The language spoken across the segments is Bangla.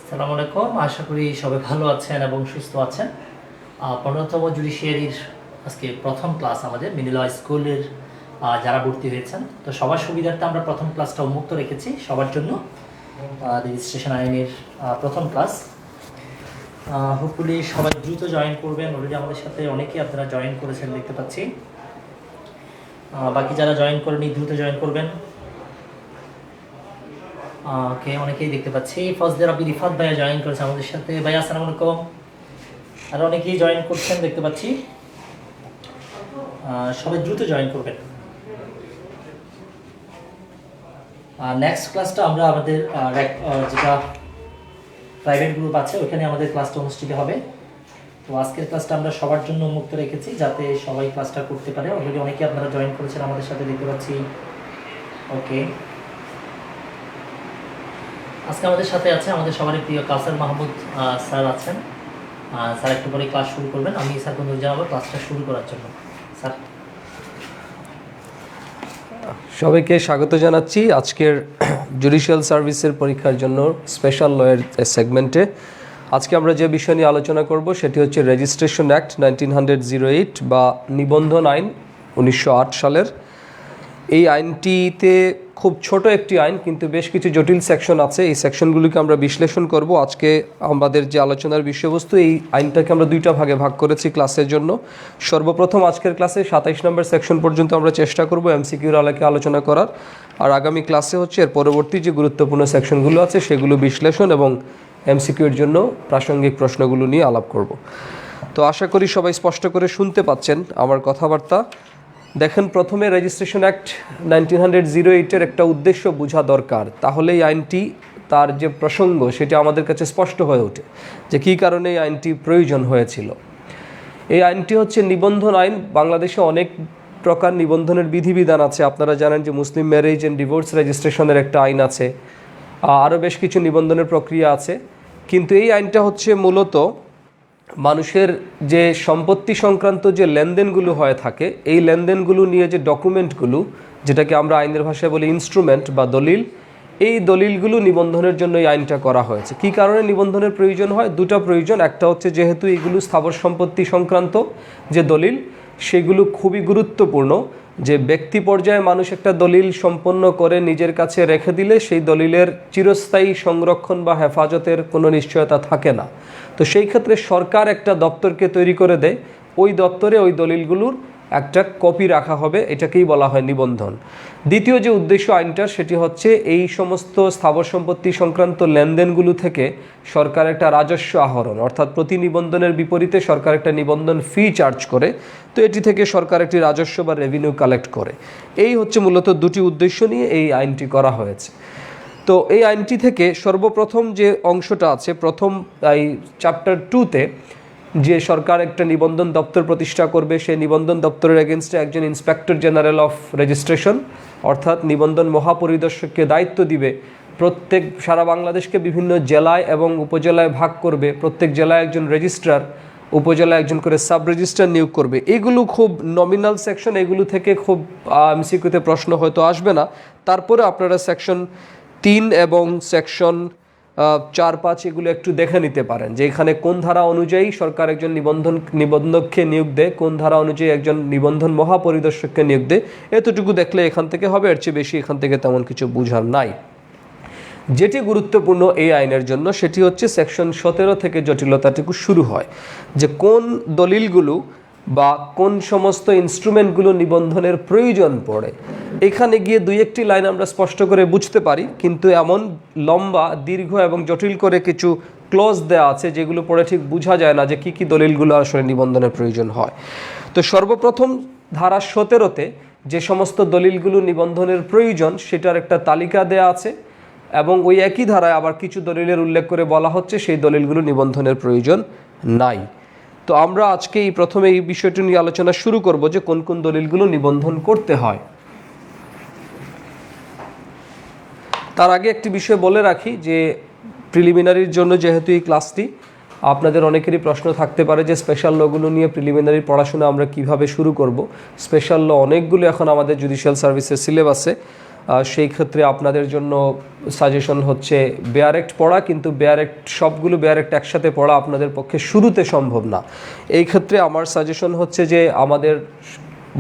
আসসালামু আলাইকুম। আশা করি সবাই ভালো আছেন এবং সুস্থ আছেন। 15তম জুডিশিয়ারির আজকে প্রথম ক্লাস আমাদের মিনিলা স্কুলের যারা ভর্তি হয়েছেন, তো সবার সুবিধার্থে আমরা প্রথম ক্লাসটা উন্মুক্ত রেখেছি সবার জন্য। রেজিস্ট্রেশন আইনের প্রথম ক্লাস, হোপফুলি সবাই দ্রুত জয়েন করবেন। অলরেডি আমাদের সাথে অনেকেই আপনারা জয়েন করেছেন দেখতে পাচ্ছি। বাকি যারা জয়েন করেনি দ্রুত জয়েন করবেন। ওকে, অনেকেই দেখতে পাচ্ছি। ফজলে রাব্বি রিফাত ভাইয়া জয়েন করেছে আমাদের সাথে। ভাইয়া আসসালামু আলাইকুম। আর অনেকেই জয়েন করছেন দেখতে পাচ্ছি। সবাই দ্রুত জয়েন করবেন। নেক্সট ক্লাসটা আমরা আমাদের যেটা প্রাইভেট গ্রুপ আছে ওখানে আমাদের ক্লাসটা অনুষ্ঠিত হবে। তো আজকের ক্লাসটা আমরা সবার জন্য উন্মুক্ত রেখেছি যাতে সবাই ক্লাসটা করতে পারে। অলরেডি অনেকেই আপনারা জয়েন করেছেন আমাদের সাথে দেখতে পাচ্ছি। ওকে, আজকে আমাদের সাথে আছে আমাদের সবারই প্রিয় কাউসার মাহমুদ স্যার আছেন। স্যার একটু পরে ক্লাস শুরু করবেন। আমি স্যারকে অনুরোধ জানাবো ক্লাসটা শুরু করার জন্য। স্যার, সবাইকে স্বাগত জানাচ্ছি আজকের জুডিশিয়াল সার্ভিসের পরীক্ষার জন্য স্পেশাল লয়ের সেগমেন্টে। আজকে আমরা যে বিষয় নিয়ে আলোচনা করব সেটি হচ্ছে রেজিস্ট্রেশন অ্যাক্ট 1908 বা নিবন্ধন আইন 1908 সালের। এই আইনটিতে খুব ছোট একটি আইন, কিন্তু বেশ কিছু জটিল সেকশন আছে। এই সেকশনগুলিকে আমরা বিশ্লেষণ করব। আজকে আমাদের যে আলোচনার বিষয়বস্তু, এই আইনটাকে আমরা দুইটা ভাগে ভাগ করেছি ক্লাসের জন্য। সর্বপ্রথম আজকের ক্লাসে 27 নম্বর সেকশন পর্যন্ত আমরা চেষ্টা করব এমসিকিউর আলোকে আলোচনা করার। আর আগামী ক্লাসে হচ্ছে এর পরবর্তী যে গুরুত্বপূর্ণ সেকশনগুলো আছে সেগুলো বিশ্লেষণ এবং এমসিকিউর জন্য প্রাসঙ্গিক প্রশ্নগুলো নিয়ে আলাপ করব। তো আশা করি সবাই স্পষ্ট করে শুনতে পাচ্ছেন আমার কথাবার্তা। দেখেন, প্রথমে রেজিস্ট্রেশন অ্যাক্ট 1908-এর একটা উদ্দেশ্য বোঝা দরকার, তাহলে এই আইনটি তার যে প্রসঙ্গ সেটা আমাদের কাছে স্পষ্ট হয়ে ওঠে যে কী কারণে এই আইনটি প্রয়োজন হয়েছিল। এই আইনটি হচ্ছে নিবন্ধন আইন। বাংলাদেশে অনেক প্রকার নিবন্ধনের বিধিবিধান আছে। আপনারা জানেন যে মুসলিম ম্যারেজ অ্যান্ড ডিভোর্স রেজিস্ট্রেশনের একটা আইন আছে, আরও বেশ কিছু নিবন্ধনের প্রক্রিয়া আছে। কিন্তু এই আইনটা হচ্ছে মূলত মানুষের যে সম্পত্তি সংক্রান্ত যে লেনদেনগুলো হয়ে থাকে, এই লেনদেনগুলো নিয়ে যে ডকুমেন্টগুলো, যেটাকে আমরা আইনের ভাষায় বলি ইনস্ট্রুমেন্ট বা দলিল, এই দলিলগুলো নিবন্ধনের জন্য এই আইনটা করা হয়েছে। কী কারণে নিবন্ধনের প্রয়োজন হয়? দুটো প্রয়োজন। একটা হচ্ছে যেহেতু এগুলো স্থাবর সম্পত্তি সংক্রান্ত যে দলিল, সেগুলো খুবই গুরুত্বপূর্ণ। যে ব্যক্তি পর্যায়ে মানুষ একটা দলিল সম্পন্ন করে নিজের কাছে রেখে দিলে সেই দলিলের চিরস্থায়ী সংরক্ষণ বা হেফাজতের কোনো নিশ্চয়তা থাকে না। তো সেই ক্ষেত্রে সরকার একটা দপ্তরকে তৈরি করে দেয়, ওই দপ্তরে ওই দলিলগুলোর একটা কপি রাখা হবে, এটাকেই বলা হয় নিবন্ধন। দ্বিতীয় যে উদ্দেশ্য আইনটার সেটি হচ্ছে এই সমস্ত স্থাবর সম্পত্তি সংক্রান্ত লেনদেনগুলো থেকে সরকার একটা রাজস্ব আহরণ, অর্থাৎ প্রতি নিবন্ধনের বিপরীতে সরকার একটা নিবন্ধন ফি চার্জ করে, তো এটি থেকে সরকার একটি রাজস্ব বা রেভিনিউ কালেক্ট করে। এই হচ্ছে মূলত দুটি উদ্দেশ্য নিয়ে এই আইনটি করা হয়েছে। তো এই আইনটি থেকে সর্বপ্রথম যে অংশটা আছে, প্রথম এই চ্যাপ্টার 2-তে যে সরকার একটা নিবন্ধন দপ্তর প্রতিষ্ঠা করবে, সেই নিবন্ধন দপ্তরের এগেনস্টে একজন ইন্সপেক্টর জেনারেল অফ রেজিস্ট্রেশন অর্থাৎ নিবন্ধন মহাপরিদর্শককে দায়িত্ব দিবে। প্রত্যেক সারা বাংলাদেশকে বিভিন্ন জেলায় এবং উপজেলায় ভাগ করবে। প্রত্যেক জেলায় একজন রেজিস্ট্রার, উপজেলায় একজন করে সাব রেজিস্ট্রার নিয়োগ করবে। এগুলো খুব নমিনাল সেকশন, এগুলো থেকে খুব এমসিকিউতে প্রশ্ন হয়তো আসবে না। তারপরে আপনারা সেকশন 3 এবং সেকশন 4-5 এগুলো একটু দেখে নিতে পারেন যে এখানে কোন ধারা অনুযায়ী সরকার একজন নিবন্ধককে নিয়োগ দেয়, কোন ধারা অনুযায়ী একজন নিবন্ধন মহাপরিদর্শককে নিয়োগ দেয়। এতটুকু দেখলে এখান থেকে হবে, এর চেয়ে বেশি এখান থেকে তেমন কিছু বোঝার নাই। যেটি গুরুত্বপূর্ণ এই আইনের জন্য সেটি হচ্ছে সেকশন 17 থেকে জটিলতাটুকু শুরু হয়, যে কোন দলিলগুলো বা কোন সমস্ত ইনস্ট্রুমেন্টগুলো নিবন্ধনের প্রয়োজন পড়ে। এখানে গিয়ে দুই একটি লাইন আমরা স্পষ্ট করে বুঝতে পারি, কিন্তু এমন লম্বা, দীর্ঘ এবং জটিল করে কিছু ক্লজ দেওয়া আছে যেগুলো পড়ে ঠিক বোঝা যায় না যে কী কী দলিলগুলো আসলে নিবন্ধনের প্রয়োজন হয়। তো সর্বপ্রথম ধারা 17-তে যে সমস্ত দলিলগুলো নিবন্ধনের প্রয়োজন সেটার একটা তালিকা দেওয়া আছে, এবং ওই একই ধারায় আবার কিছু দলিলের উল্লেখ করে বলা হচ্ছে সেই দলিলগুলো নিবন্ধনের প্রয়োজন নাই। তো আমরা আজকে প্রথমে এই বিষয়টি নিয়ে আলোচনা শুরু করব যে কোন কোন দলিলগুলো নিবন্ধন করতে হয়। তার আগে একটি বিষয় বলে রাখি যে প্রিলিমিনারির জন্য যেহেতু এই ক্লাসটি, আপনাদের অনেকেরই প্রশ্ন থাকতে পারে যে স্পেশাল লগুলো নিয়ে প্রিলিমিনারি পড়াশোনা আমরা কিভাবে শুরু করব। স্পেশাল ল অনেকগুলো এখন আমাদের জুডিশিয়াল সার্ভিসের সিলেবাসে সেই ক্ষেত্রে আপনাদের জন্য সাজেশন হচ্ছে বেয়ার অ্যাক্ট পড়া, কিন্তু সবগুলো বেয়ার অ্যাক্ট একসাথে পড়া আপনাদের পক্ষে শুরুতে সম্ভব না। এই ক্ষেত্রে আমার সাজেশন হচ্ছে যে আমাদের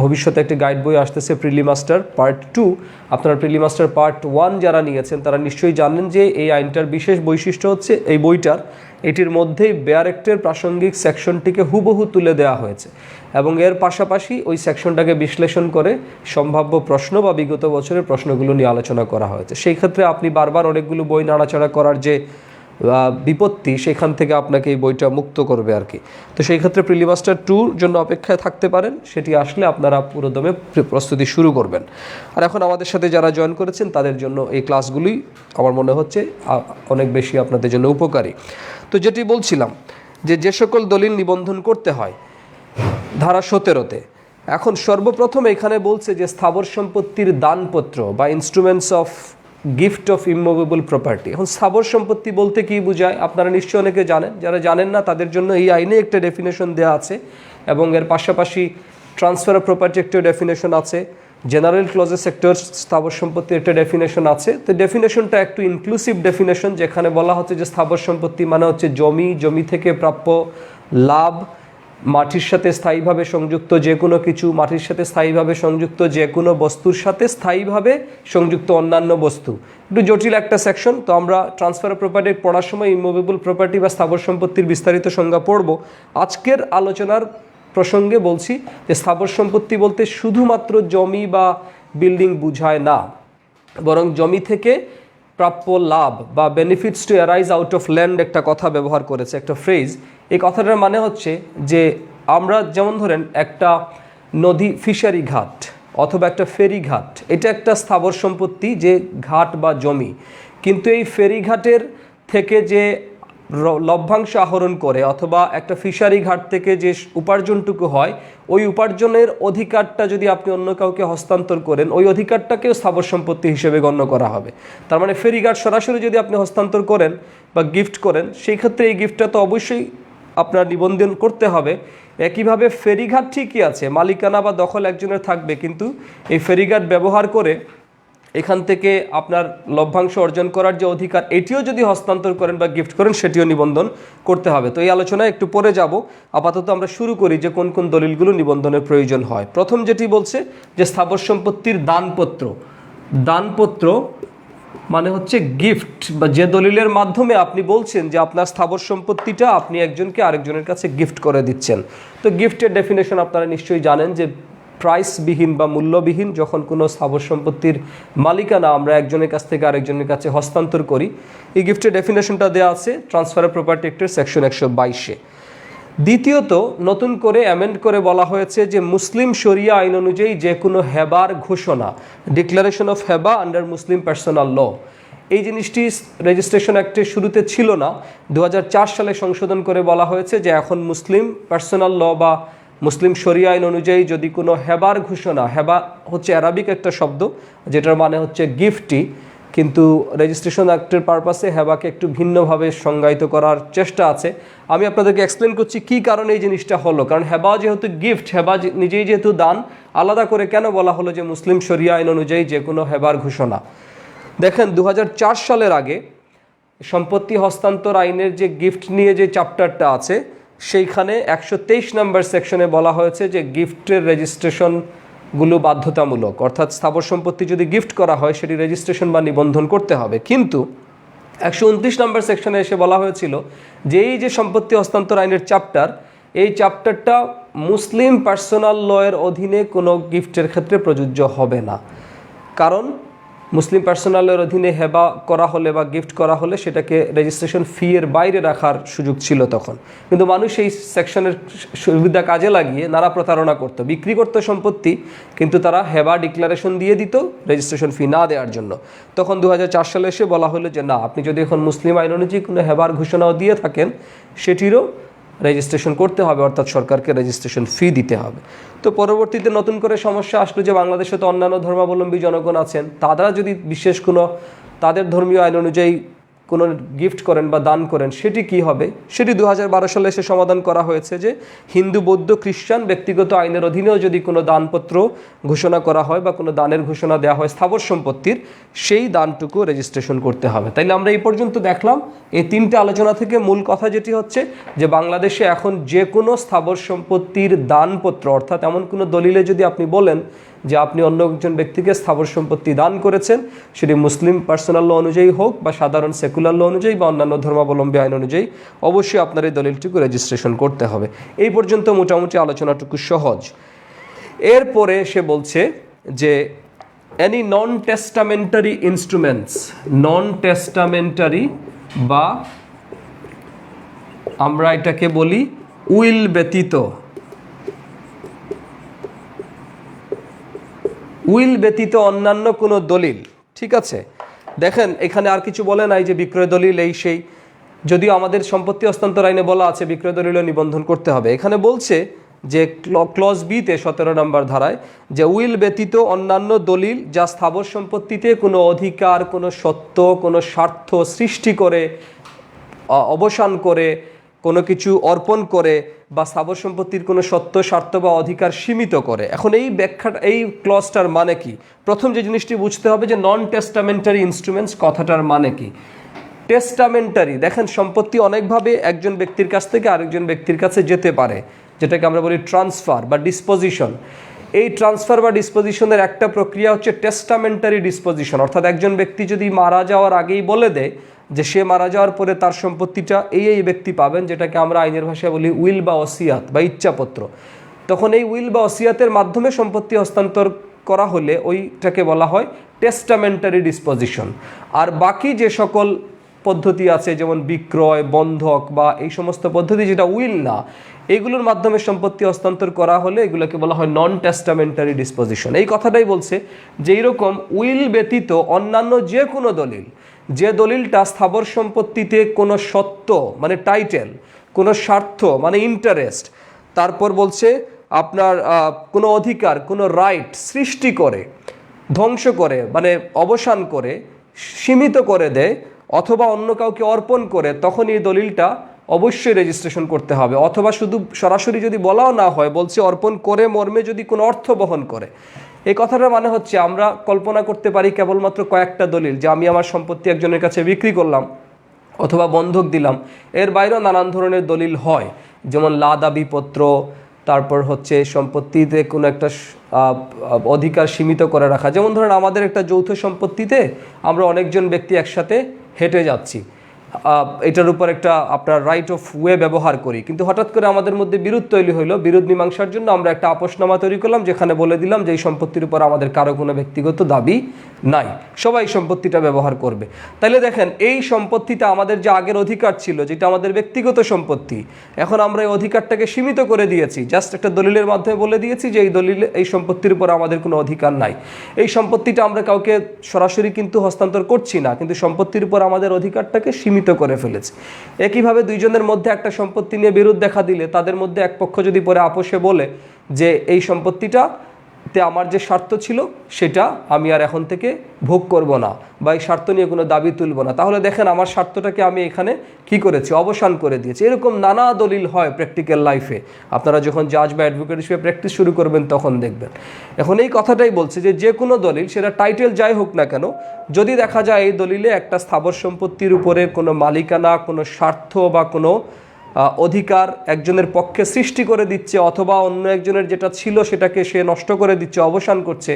ভবিষ্যতে একটি গাইড বই আসতেছে প্রিলিমাস্টার পার্ট 2। আপনারা প্রিলিমাস্টার পার্ট 1 যারা নিয়েছেন তারা নিশ্চয়ই জানেন যে এই আইনটার বিশেষ বৈশিষ্ট্য হচ্ছে এই বইটার এটির মধ্যেই বেয়ার অ্যাক্টের প্রাসঙ্গিক সেকশনটিকে হুবহু তুলে দেওয়া হয়েছে এবং এর পাশাপাশি ওই সেকশনটাকে বিশ্লেষণ করে সম্ভাব্য প্রশ্ন বা বিগত বছরের প্রশ্নগুলো নিয়ে আলোচনা করা হয়েছে। সেই ক্ষেত্রে আপনি বারবার অনেকগুলো বই নাড়াচাড়া করার যে বিপত্তি, সেখান থেকে আপনাকে এই বইটা মুক্ত করবে আর কি। তো সেই ক্ষেত্রে প্রিলিমাস্টার 2 জন্য অপেক্ষায় থাকতে পারেন, সেটি আসলে আপনারা পুরোদমে প্রস্তুতি শুরু করবেন। আর এখন আমাদের সাথে যারা জয়েন করেছেন তাদের জন্য এই ক্লাসগুলি আমার মনে হচ্ছে অনেক বেশি আপনাদের জন্য উপকারী। তো যেটি বলছিলাম যে সকল দলিল নিবন্ধন করতে হয় ধারা 17-তে, এখন সর্বপ্রথম এখানে বলছে যে স্থাবর সম্পত্তির দানপত্র বা instruments of gift of immovable property. এখন স্থাবর সম্পত্তি বলতে কি বোঝায় আপনারা নিশ্চয়ই অনেকে জানেন, যারা জানেন না তাদের জন্য এই আইনে একটা ডেফিনেশন দেওয়া আছে এবং এর পাশাপাশি ট্রান্সফার অফ প্রপার্টি একটা ডেফিনেশন আছে, জেনারেল ক্লজেস সেক্টর স্থাবর সম্পত্তির একটা ডেফিনেশন আছে। তো ডেফিনেশনটা একটু ইনক্লুসিভ ডেফিনেশন, যেখানে বলা হচ্ছে যে স্থাবর সম্পত্তি মানে হচ্ছে জমি থেকে প্রাপ্য লাভ, মাটির সাথে স্থায়ীভাবে সংযুক্ত যে কোনো কিছু, মাটির সাথে স্থায়ীভাবে সংযুক্ত যে কোনো বস্তুর সাথে স্থায়ীভাবে সংযুক্ত অন্যান্য বস্তু। একটু জটিল একটা সেকশন। তো আমরা ট্রান্সফার অফ প্রপার্টি পড়ার সময় ইমুভেবল প্রপার্টি বা স্থাবর সম্পত্তির বিস্তারিত সংজ্ঞা পড়ব। আজকের আলোচনার প্রসঙ্গে বলছি যে স্থাবর সম্পত্তি বলতে শুধুমাত্র জমি বা বিল্ডিং বুঝায় না, বরং জমি থেকে প্রাপ্য লাভ বা benefits to arise out of land একটা কথা ব্যবহার করেছে, একটা ফ্রেজ। এই কথাটার মানে হচ্ছে যে আমরা যেমন ধরেন একটা নদী ফিশারি ঘাট অথবা একটা ফেরি ঘাট, এটা একটা স্থাবর সম্পত্তি যে ঘাট বা জমি, কিন্তু এই ফেরি ঘাটের থেকে যে লভ্যাংশ আহরণ করে অথবা একটা ফিশারি ঘাট থেকে যে উপার্জনটুকু হয়, ওই উপার্জনের অধিকারটা যদি আপনি অন্য কাউকে হস্তান্তর করেন, ওই অধিকারটাকেও স্থাবর সম্পত্তি হিসেবে গণ্য করা হবে। তার মানে ফেরিঘাট সরাসরি যদি আপনি হস্তান্তর করেন বা গিফট করেন, সেই ক্ষেত্রে এই গিফটটা তো অবশ্যই আপনার নিবন্ধন করতে হবে। একইভাবে ফেরিঘাট ঠিকই আছে, মালিকানা বা দখল একজনের থাকবে, কিন্তু এই ফেরিঘাট ব্যবহার করে এখান থেকে আপনার লভ্যাংশ অর্জন করার যে অধিকার, এটিও যদি হস্তান্তর করেন বা গিফট করেন, সেটিও নিবন্ধন করতে হবে। তো এই আলোচনায় একটু পরে যাব। আপাতত আমরা শুরু করি যে কোন কোন দলিলগুলো নিবন্ধনের প্রয়োজন হয়। প্রথম যেটি বলছে যে স্থাবর সম্পত্তির দানপত্র মানে হচ্ছে গিফট, বা যে দলিলের মাধ্যমে আপনি বলছেন যে আপনার স্থাবর সম্পত্তিটা আপনি একজনকে আরেকজনের কাছে গিফট করে দিচ্ছেন। তো গিফটের ডেফিনেশন আপনারা নিশ্চয়ই জানেন যে প্রাইসবিহীন বা মূল্যবিহীন যখন কোনো স্থাবর সম্পত্তির মালিকানা আমরা একজনের কাছ থেকে আরেকজনের কাছে হস্তান্তর করি। এই গিফটের ডেফিনেশনটা দেওয়া আছে ট্রান্সফার অফ প্রপার্টি অ্যাক্টের সেকশন 122-এ। দ্বিতীয়ত, নতুন করে অ্যামেন্ড করে বলা হয়েছে যে মুসলিম শরিয়া আইন অনুযায়ী যে কোনো হেবার ঘোষণা, ডিক্লারেশন অফ হেবা আন্ডার মুসলিম পার্সোনাল ল, এই জিনিসটি রেজিস্ট্রেশন অ্যাক্টের শুরুতে ছিল না। 2004 সালে সংশোধন করে বলা হয়েছে যে এখন মুসলিম পার্সোনাল ল বা মুসলিম শরিয়া আইন অনুযায়ী যদি কোনো হেবার ঘোষণা, হেবা হচ্ছে অ্যারাবিক একটা শব্দ যেটার মানে হচ্ছে গিফটই, কিন্তু রেজিস্ট্রেশন অ্যাক্টের পারপাসে হেবাকে একটু ভিন্নভাবে সংজ্ঞায়িত করার চেষ্টা আছে। আমি আপনাদেরকে এক্সপ্লেন করছি কী কারণে এই জিনিসটা হলো। কারণ হেবা যেহেতু গিফট, হেবা নিজেই যেহেতু দান, আলাদা করে কেন বলা হলো যে মুসলিম শরিয়া আইন অনুযায়ী যে কোনো হেবার ঘোষণা। দেখেন 2004 সালের আগে সম্পত্তি হস্তান্তর আইনের যে গিফট নিয়ে যে চ্যাপ্টারটা আছে, সেইখানে 123 নম্বর সেকশনে বলা হয়েছে যে গিফটের রেজিস্ট্রেশনগুলো বাধ্যতামূলক, অর্থাৎ স্থাবর সম্পত্তি যদি গিফট করা হয় সেটি রেজিস্ট্রেশন বা নিবন্ধন করতে হবে। কিন্তু 129 নম্বর সেকশনে এসে বলা হয়েছিল যে এই যে সম্পত্তি হস্তান্তর আইনের চ্যাপ্টার, এই চ্যাপ্টারটা মুসলিম পার্সোনাল লয়ের অধীনে কোনো গিফটের ক্ষেত্রে প্রযোজ্য হবে না। কারণ মুসলিম পার্সোনালের অধীনে হেবা করা হলে বা গিফট করা হলে সেটাকে রেজিস্ট্রেশন ফি এর বাইরে রাখার সুযোগ ছিল তখন। কিন্তু মানুষ এই সেকশনের সুবিধা কাজে লাগিয়ে নানা প্রতারণা করতো, বিক্রি করতো সম্পত্তি, কিন্তু তারা হেবা ডিক্লারেশন দিয়ে দিত রেজিস্ট্রেশন ফি না দেওয়ার জন্য। তখন 2004 সালে এসে বলা হলো যে না, আপনি যদি এখন মুসলিম আইন অনুযায়ী কোনো হেবার ঘোষণাও দিয়ে থাকেন সেটিরও রেজিস্ট্রেশন করতে হবে, অর্থাৎ সরকারকে রেজিস্ট্রেশন ফি দিতে হবে। তো পরবর্তীতে নতুন করে সমস্যা আসলো যে বাংলাদেশে তো অন্যান্য ধর্মাবলম্বী জনগণ আছেন, তারা যদি বিশেষ কোনো তাদের ধর্মীয় আইন অনুযায়ী কোনো গিফট করেন বা দান করেন সেটি কি হবে, সেটি 2012 সালে এসে সমাধান করা হয়েছে যে হিন্দু, বৌদ্ধ, খ্রিস্টান ব্যক্তিগত আইনের অধীনেও যদি কোনো দানপত্র ঘোষণা করা হয় বা কোনো দানের ঘোষণা দেওয়া হয় স্থাবর সম্পত্তির, সেই দানটুকু রেজিস্ট্রেশন করতে হবে। তাইলে আমরা এই পর্যন্ত দেখলাম এই 3টে আলোচনা থেকে মূল কথা যেটি হচ্ছে যে বাংলাদেশে এখন যে কোনো স্থাবর সম্পত্তির দানপত্র, অর্থাৎ এমন কোনো দলিলে যদি আপনি বলেন যে আপনি অন্য একজন ব্যক্তিকে স্থাবর সম্পত্তি দান করেছেন, সেটি মুসলিম পার্সোনাল ল অনুযায়ী হোক বা সাধারণ সেকুলার ল অনুযায়ী বা অন্যান্য ধর্মাবলম্বী আইন অনুযায়ী, অবশ্যই আপনার এই দলিলটুকু রেজিস্ট্রেশন করতে হবে। এই পর্যন্ত মোটামুটি আলোচনাটুকু সহজ। এরপরে সে বলছে যে এনি নন টেস্টামেন্টারি ইনস্ট্রুমেন্টস, নন টেস্টামেন্টারি বা আমরা এটাকে বলি উইল ব্যতীত, উইল ব্যতীত অন্যান্য কোনো দলিল। ঠিক আছে, দেখেন এখানে আর কিছু বলে নাই যে বিক্রয় দলিল এই সেই, যদিও আমাদের সম্পত্তি হস্তান্তর আইনে বলা আছে বিক্রয় দলিলও নিবন্ধন করতে হবে। এখানে বলছে যে ক্লজ বিতে 17 নম্বর ধারায় যে উইল ব্যতীত অন্যান্য দলিল যা স্থাবর সম্পত্তিতে কোনো অধিকার, কোনো সত্য, কোনো স্বার্থ সৃষ্টি করে, অবসান করে, কোনো কিছু অর্পণ করে বা স্থাবর সম্পত্তির কোনো সত্য, স্বার্থ বা অধিকার সীমিত করে। এখন এই ব্যাখ্যাটা, এই ক্লজটার মানে কি? প্রথম যে জিনিসটি বুঝতে হবে যে নন টেস্টামেন্টারি ইনস্ট্রুমেন্টস কথাটার মানে কি। টেস্টামেন্টারি, দেখেন সম্পত্তি অনেকভাবে একজন ব্যক্তির কাছ থেকে আরেকজন ব্যক্তির কাছে যেতে পারে, যেটাকে আমরা বলি ট্রান্সফার বা ডিসপোজিশন। এই ট্রান্সফার বা ডিসপোজিশনের একটা প্রক্রিয়া হচ্ছে টেস্টামেন্টারি ডিসপোজিশন, অর্থাৎ একজন ব্যক্তি যদি মারা যাওয়ার আগেই বলে দেয় যে সে মারা যাওয়ার পরে তার সম্পত্তিটা এই ব্যক্তি পাবেন, যেটাকে আমরা আইনের ভাষায় বলি উইল বা ওসিয়াত বা ইচ্ছাপত্র। তখন এই উইল বা ওসিয়াতের মাধ্যমে সম্পত্তি হস্তান্তর করা হলে ওইটাকে বলা হয় টেস্টামেন্টারি ডিসপোজিশন। আর বাকি যে সকল পদ্ধতি আছে যেমন বিক্রয়, বন্ধক বা এই সমস্ত পদ্ধতি যেটা উইল না, এইগুলোর মাধ্যমে সম্পত্তি হস্তান্তর করা হলে এগুলোকে বলা হয় নন টেস্টামেন্টারি ডিসপোজিশন। এই কথাটাই বলছে যে এইরকম উইল ব্যতীত অন্যান্য যে কোনো দলিল, যে দলিলটা স্থাবর সম্পত্তিতে কোনো সত্ত্ব মানে টাইটেল, কোনো স্বার্থ মানে ইন্টারেস্ট, তারপর বলছে আপনার কোনো অধিকার, কোনো রাইট সৃষ্টি করে, ধ্বংস করে মানে অবসান করে, সীমিত করে দেয় অথবা অন্য কাউকে অর্পণ করে, তখন এই দলিলটা অবশ্যই রেজিস্ট্রেশন করতে হবে। অথবা শুধু সরাসরি যদি বলাও না হয়, বলছে অর্পণ করে মর্মে যদি কোনো অর্থ বহন করে। এই কথাটার মানে হচ্ছে আমরা কল্পনা করতে পারি কেবলমাত্র কয়েকটা দলিল, যে আমি আমার সম্পত্তি একজনের কাছে বিক্রি করলাম অথবা বন্ধক দিলাম, এর বাইরেও নানান ধরনের দলিল হয়, যেমন লা দাবিপত্র, তারপর হচ্ছে সম্পত্তিতে কোনো একটা অধিকার সীমিত করে রাখা। যেমন ধরেন আমাদের একটা যৌথ সম্পত্তিতে আমরা অনেকজন ব্যক্তি একসাথে হেঁটে যাচ্ছি, এটার উপর একটা আপনার রাইট অফ ওয়ে ব্যবহার করি, কিন্তু হঠাৎ করে আমাদের মধ্যে বিরোধ তৈরি হইলো। বিরোধ মীমাংসার জন্য আমরা একটা আপোষনামা তৈরি করলাম, যেখানে বলে দিলাম যে এই সম্পত্তির উপর আমাদের কারো কোনো ব্যক্তিগত দাবি নাই, সবাই সম্পত্তিটা ব্যবহার করবে। তাহলে দেখেন এই সম্পত্তিটা আমাদের যে আগের অধিকার ছিল, যেটা আমাদের ব্যক্তিগত সম্পত্তি, এখন আমরা এই অধিকারটাকে সীমিত করে দিয়েছি, জাস্ট একটা দলিলের মাধ্যমে বলে দিয়েছি যে এই সম্পত্তির উপর আমাদের কোনো অধিকার নাই। এই সম্পত্তিটা আমরা কাউকে সরাসরি কিন্তু হস্তান্তর করছি না, কিন্তু সম্পত্তির উপর আমাদের অধিকারটাকে সীমিত করে ফেলেছে। একইভাবে দুইজনের মধ্যে একটা সম্পত্তি নিয়ে বিরোধ দেখা দিলে তাদের মধ্যে এক পক্ষ যদি পরে আপোষে বলে যে এই সম্পত্তিটাতে আমার যে স্বার্থ ছিল সেটা আমি আর এখন থেকে ভোগ করব না বা এই স্বার্থ নিয়ে কোনো দাবি তুলব না, তাহলে দেখেন আমার স্বার্থটাকে আমি এখানে কি করেছি, অবসান করে দিয়েছি। এরকম নানা দলিল হয় প্র্যাকটিক্যাল লাইফে, আপনারা যখন জাজ বা অ্যাডভোকেট হিসেবে প্র্যাকটিস শুরু করবেন তখন দেখবেন। এখন এই কথাটাই বলছে যে কোনো দলিল, সেটা টাইটেল যাই হোক না কেন, যদি দেখা যায় এই দলিলে একটা স্থাবর সম্পত্তির উপরে কোনো মালিকানা, কোনো স্বার্থ বা কোনো অধিকার একজনের পক্ষে সৃষ্টি করে দিচ্ছে, অথবা অন্য একজনের যেটা ছিল সেটাকে সে নষ্ট করে দিচ্ছে, অবসান করছে,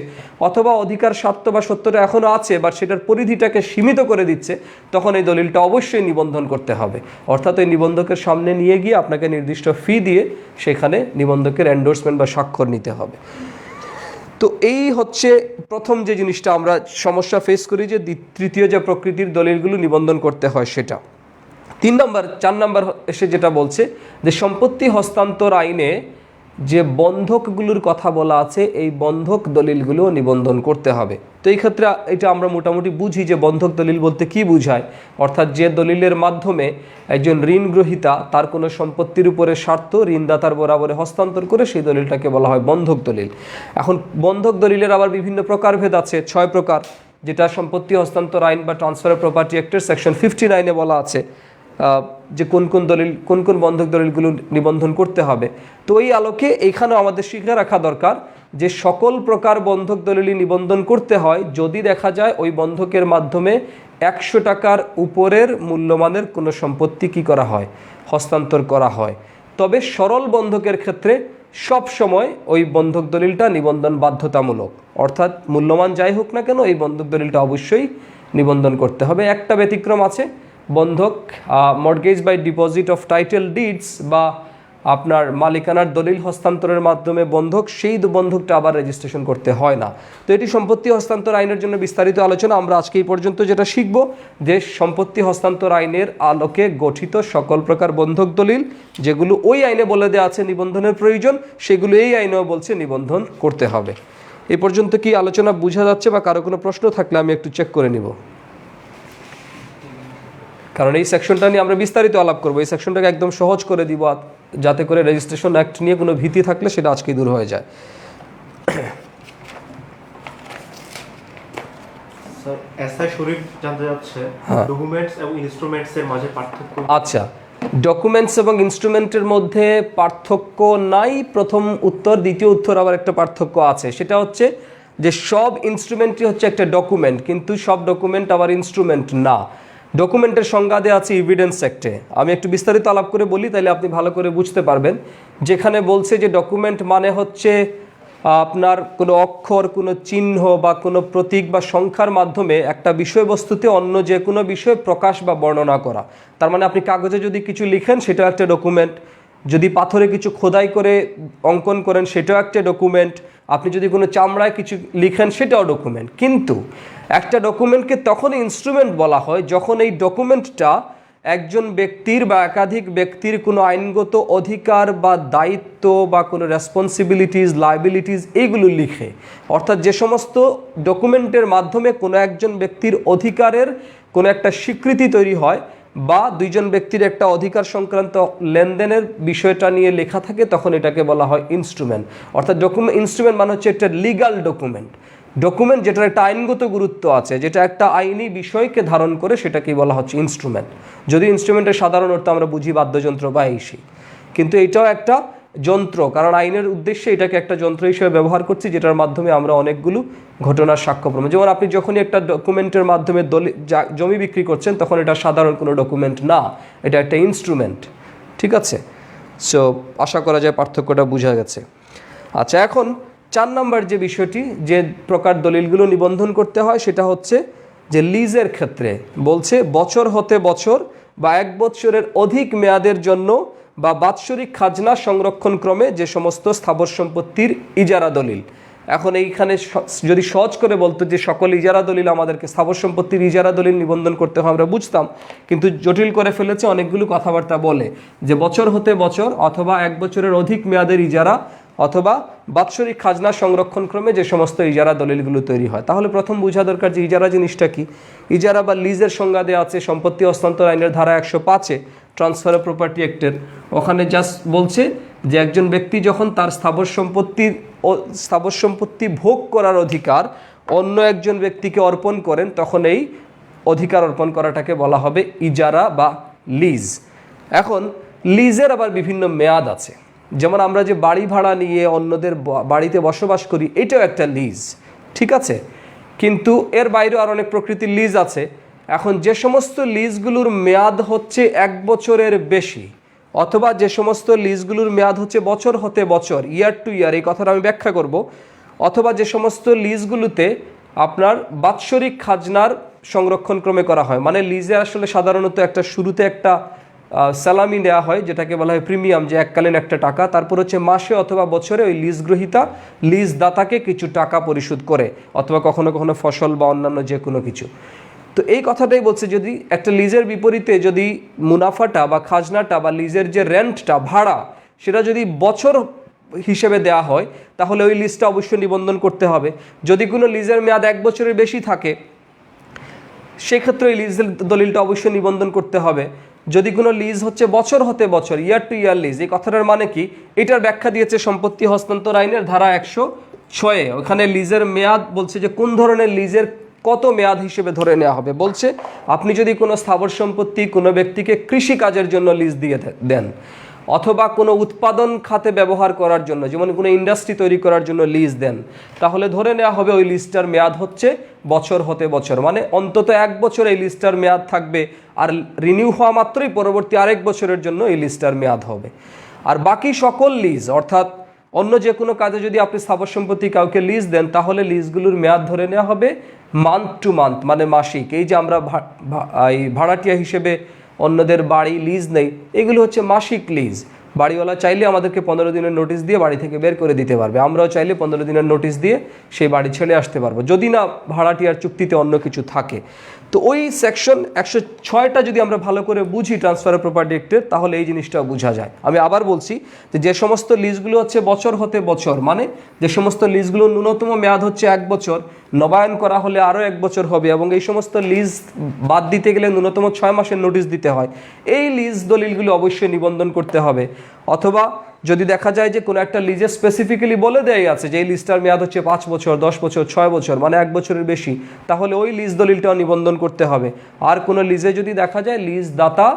অথবা অধিকার, স্বার্থ বা সত্যটা এখনও আছে বা সেটার পরিধিটাকে সীমিত করে দিচ্ছে, তখন এই দলিলটা অবশ্যই নিবন্ধন করতে হবে। অর্থাৎ এই নিবন্ধকের সামনে নিয়ে গিয়ে আপনাকে নির্দিষ্ট ফি দিয়ে সেখানে নিবন্ধকের এন্ডোর্সমেন্ট বা স্বাক্ষর নিতে হবে। তো এই হচ্ছে প্রথম যে জিনিসটা আমরা সমস্যা ফেস করি, যে তৃতীয় যে প্রকৃতির দলিলগুলো নিবন্ধন করতে হয় সেটা। 4 নম্বর এসে যেটা বলছে যে সম্পত্তি হস্তান্তর আইনে যে বন্ধকগুলোর কথা বলা আছে, এই বন্ধক দলিলগুলো নিবন্ধন করতে হবে। তো এই ক্ষেত্রে এটা আমরা মোটামুটি বুঝি যে বন্ধক দলিল বলতে কি বোঝায়, অর্থাৎ যে দলিলের মাধ্যমে একজন ঋণ গ্রহীতা তার কোনো সম্পত্তির উপরে স্বার্থ ঋণদাতার বরাবরে হস্তান্তর করে, সেই দলিলটাকে বলা হয় বন্ধক দলিল। এখন বন্ধক দলিলের আবার বিভিন্ন প্রকারভেদ আছে, 6 প্রকার। যেটা সম্পত্তি হস্তান্তর আইন বা ট্রান্সফার অফ প্রপার্টি অ্যাক্টের সেকশন 59-এ বলা আছে যে কোন কোন বন্ধক দলিলগুলো নিবন্ধন করতে হবে। তো এই আলোকে এইখানেও আমাদের শিখে রাখা দরকার যে সকল প্রকার বন্ধক দলিলই নিবন্ধন করতে হয় যদি দেখা যায় ওই বন্ধকের মাধ্যমে 100 টাকার উপরের মূল্যমানের কোনো সম্পত্তি কি করা হয়, হস্তান্তর করা হয়। তবে সরল বন্ধকের ক্ষেত্রে সব সময় ওই বন্ধক দলিলটা নিবন্ধন বাধ্যতামূলক, অর্থাৎ মূল্যমান যাই হোক না কেন এই বন্ধক দলিলটা অবশ্যই নিবন্ধন করতে হবে। একটা ব্যতিক্রম আছে, বন্ধক mortgage by deposit of title deeds বা আপনার মালিকানার দলিল হস্তান্তরের মাধ্যমে বন্ধক, সেই বন্ধকটা আবার রেজিস্ট্রেশন করতে হয় না। তো এটি সম্পত্তি হস্তান্তর আইনের জন্য বিস্তারিত আলোচনা। আমরা আজকে এই পর্যন্ত যেটা শিখব যে সম্পত্তি হস্তান্তর আইনের আলোকে গঠিত সকল প্রকার বন্ধক দলিল যেগুলো ওই আইনে বলে দেওয়া আছে নিবন্ধনের প্রয়োজন, সেগুলো এই আইনেও বলছে নিবন্ধন করতে হবে। এই পর্যন্ত কি আলোচনা বোঝা যাচ্ছে বা কারো কোনো প্রশ্ন থাকলে আমি একটু চেক করে নিব, কারণ এই সেকশনটা নিয়ে আমরা বিস্তারিত আলাপ করবো। এই সেকশনটাকে একদম সহজ করে দিব যাতে করে রেজিস্ট্রেশন অ্যাক্ট নিয়ে কোনো ভীতি থাকলে সেটা আজকেই দূর হয়ে যায়। স্যার এসআই শরীফ জানতে যাচ্ছে ডকুমেন্টস এবং ইনস্ট্রুমেন্টস এর মাঝে পার্থক্য। আচ্ছা, ডকুমেন্টস এবং ইনস্ট্রুমেন্টের মধ্যে পার্থক্য নাই প্রথম উত্তর। দ্বিতীয় উত্তর আবার একটা পার্থক্য আছে, সেটা হচ্ছে যে সব ইনস্ট্রুমেন্টই হচ্ছে একটা ডকুমেন্ট, কিন্তু সব ডকুমেন্ট আবার ইনস্ট্রুমেন্ট না। ডকুমেন্টের সংজ্ঞা দেওয়া আছে এভিডেন্স অ্যাক্টে। আমি একটু বিস্তারিত আলাপ করে বলি, তাহলে আপনি ভালো করে বুঝতে পারবেন। যেখানে বলছে যে ডকুমেন্ট মানে হচ্ছে আপনার কোনো অক্ষর, কোনো চিহ্ন বা কোনো প্রতীক বা সংখ্যার মাধ্যমে একটা বিষয়বস্তুতে অন্য যে কোনো বিষয় প্রকাশ বা বর্ণনা করা। তার মানে আপনি কাগজে যদি কিছু লিখেন সেটাও একটা ডকুমেন্ট, যদি পাথরে কিছু খোদাই করে অঙ্কন করেন সেটাও একটা ডকুমেন্ট, আপনি যদি কোনো চামড়ায় কিছু লিখেন সেটাও ডকুমেন্ট। কিন্তু একটা ডকুমেন্টকে তখন ইনস্ট্রুমেন্ট বলা হয় যখন এই ডকুমেন্টটা একজন ব্যক্তির বা একাধিক ব্যক্তির কোনো আইনগত অধিকার বা দায়িত্ব বা কোনো রেসপন্সিবিলিটিস, লায়াবিলিটিস এইগুলো লিখে। অর্থাৎ যে সমস্ত ডকুমেন্টের মাধ্যমে কোনো একজন ব্যক্তির অধিকারের কোনো একটা স্বীকৃতি তৈরি হয় বা দুইজন ব্যক্তির একটা অধিকার সংক্রান্ত লেনদেনের বিষয়টা নিয়ে লেখা থাকে, তখন এটাকে বলা হয় ইনস্ট্রুমেন্ট। অর্থাৎ ইনস্ট্রুমেন্ট মানে হচ্ছে একটা লিগাল ডকুমেন্ট, ডকুমেন্ট যেটার একটা আইনগত গুরুত্ব আছে, যেটা একটা আইনি বিষয়কে ধারণ করে, সেটাকেই বলা হচ্ছে ইনস্ট্রুমেন্ট। যদি ইনস্ট্রুমেন্টের সাধারণ অর্থ আমরা বুঝি বাদ্যযন্ত্র বা সেই, কিন্তু এটাও একটা যন্ত্র, কারণ আইনের উদ্দেশ্যে এটাকে একটা যন্ত্র হিসেবে ব্যবহার করছি, যেটার মাধ্যমে আমরা অনেকগুলো ঘটনার সাক্ষ্য প্রমাণ। যেমন আপনি যখনই একটা ডকুমেন্টের মাধ্যমে জমি বিক্রি করছেন তখন এটা সাধারণ কোনো ডকুমেন্ট না, এটা একটা ইনস্ট্রুমেন্ট। ঠিক আছে, সো আশা করা যায় পার্থক্যটা বোঝা গেছে। আচ্ছা, এখন 4 নম্বর যে বিষয়টি, যে প্রকার দলিলগুলো নিবন্ধন করতে হয়, সেটা হচ্ছে যে লিজের ক্ষেত্রে বলছে বছর হতে বছর বা 1 বছরের অধিক মেয়াদের জন্য বা বাৎসরিক খাজনা সংরক্ষণ ক্রমে যে সমস্ত স্থাবর সম্পত্তির ইজারা দলিল। এখন এইখানে যদি সহজ করে বলতো যে সকল ইজারা দলিল আমাদেরকে স্থাবর সম্পত্তির ইজারা দলিল নিবন্ধন করতে হয় আমরা বুঝতাম, কিন্তু জটিল করে ফেলেছে, অনেকগুলো কথাবার্তা বলে যে বছর হতে বছর অথবা 1 বছরের অধিক মেয়াদের ইজারা অথবা বাৎসরিক খাজনা সংরক্ষণ ক্রমে যে সমস্ত ইজারা দলিলগুলো তৈরি হয়। তাহলে প্রথম বোঝা দরকার যে ইজারা জিনিসটা কি। ইজারা বা লিজের সংজ্ঞা দেওয়া আছে সম্পত্তি হস্তান্তর আইনের ধারা 105-এ ট্রান্সফার অফ প্রপার্টি অ্যাক্টের। ওখানে জাস্ট বলছে যে একজন ব্যক্তি যখন তার স্থাবর সম্পত্তি ভোগ করার অধিকার অন্য একজন ব্যক্তিকে অর্পণ করেন, তখন এই অধিকার অর্পণ করাটাকে বলা হবে ইজারা বা লিজ। এখন লিজের আবার বিভিন্ন মেয়াদ আছে, যেমন আমরা যে বাড়ি ভাড়া নিয়ে অন্যদের বাড়িতে বসবাস করি, এটাও একটা লিজ। ঠিক আছে, কিন্তু এর বাইরেও আর অনেক প্রকৃতির লিজ আছে। এখন যে সমস্ত লিজগুলোর মেয়াদ হচ্ছে 1 বছরের বেশি, অথবা যে সমস্ত লিজগুলোর মেয়াদ হচ্ছে বছর হতে বছর, ইয়ার টু ইয়ার, এই কথাটা আমি ব্যাখ্যা করব, অথবা যে সমস্ত লিজগুলোতে আপনার বাৎসরিক খাজনার সংরক্ষণ ক্রমে করা হয়, মানে লিজে আসলে সাধারণত একটা শুরুতে একটা সালামি নেওয়া হয় যেটাকে বলা হয় প্রিমিয়াম, যে এককালীন একটা টাকা, তারপর হচ্ছে মাসে অথবা বছরে ওই লিজ গ্রহীতা লিজ দাতাকে কিছু টাকা পরিশোধ করে, অথবা কখনো কখনো ফসল বা অন্যান্য যে কোনো কিছু। তো এই কথাটাই বলছে, যদি একটা লিজের বিপরীতে যদি মুনাফাটা বা খাজনাটা বা লিজের যে রেন্টটা, ভাড়া, সেটা যদি বছর হিসেবে দেওয়া হয়, তাহলে ওই লিজটা অবশ্যই নিবন্ধন করতে হবে। যদি কোনো লিজের মেয়াদ 1 বছরের বেশি থাকে, সেক্ষেত্রে ওই লিজের দলিলটা অবশ্যই নিবন্ধন করতে হবে। যদি কোনো লিজ হচ্ছে বছর হতে বছর, ইয়ার টু ইয়ার লিজ, এই কথাটার মানে কি, এটার ব্যাখ্যা দিয়েছে সম্পত্তি হস্তান্তর আইনের ধারা 106-এ। ওখানে লিজের মেয়াদ বলছে যে কোন ধরনের লিজের কত মেয়াদ হিসেবে ধরে নেওয়া হবে? বলছে আপনি যদি কোনো স্থাবর সম্পত্তি কোনো ব্যক্তিকে কৃষি কাজের জন্য লিজ দিয়ে দেন, অথবা কোনো উৎপাদন খাতে ব্যবহার করার জন্য, যেমন কোনো ইন্ডাস্ট্রি তৈরি করার জন্য লিজ দেন, তাহলে ধরে নেওয়া হবে ওই লিজটার মেয়াদ হচ্ছে বছর হতে বছর, মানে অন্তত 1 বছর এই লিজটার মেয়াদ থাকবে, আর রিনিউ হওয়া মাত্রই পরবর্তী আরেক বছরের জন্য এই লিজটার মেয়াদ হবে। আর বাকি সকল লিজ, অর্থাৎ অন্য যে কোনো কাজে যদি আপনি স্থাবর সম্পত্তি কাউকে লিজ দেন, তাহলে লিজগুলোর মেয়াদ ধরে নেওয়া হবে মান্থ টু মান্থ, মানে মাসিক। এই যে আমরা ভাড়াটিয়া হিসেবে অন্যদের বাড়ি লিজ নেই, এগুলো হচ্ছে মাসিক লিজ। বাড়িওয়ালা চাইলে আমাদেরকে 15 দিনের নোটিশ দিয়ে বাড়ি থেকে বের করে দিতে পারবে, আমরাও চাইলে 15 দিনের নোটিশ দিয়ে সেই বাড়ি ছেড়ে আসতে পারবো, যদি না ভাড়াটিয়ার চুক্তিতে অন্য কিছু থাকে। তো ওই সেকশন 106টা যদি আমরা ভালো করে বুঝি ট্রান্সফার অফ প্রপার্টি অ্যাক্টের, তাহলে এই জিনিসটাও বোঝা যায়। আমি আবার বলছি যে সমস্ত লিজগুলো হচ্ছে বছর হতে বছর, মানে যে সমস্ত লিজগুলো ন্যূনতম মেয়াদ হচ্ছে 1 বছর, নবায়ন করা হলে আরও 1 বছর হবে, এবং এই সমস্ত লিজ বাদ দিতে গেলে ন্যূনতম 6 মাসের নোটিশ দিতে হয়, এই লিজ দলিলগুলো অবশ্যই নিবন্ধন করতে হবে। অথবা যদি দেখা যায় যে কোনো একটা লিজে স্পেসিফিক্যালি বলে দেয় আছে যে এই লিজটার মেয়াদ হচ্ছে 5 বছর, 10 বছর, 6 বছর, মানে 1 বছরের বেশি, তাহলে ওই লিজ দলিলটাও নিবন্ধন করতে হবে। আর কোনো লিজে যদি দেখা যায় লিজ দাতা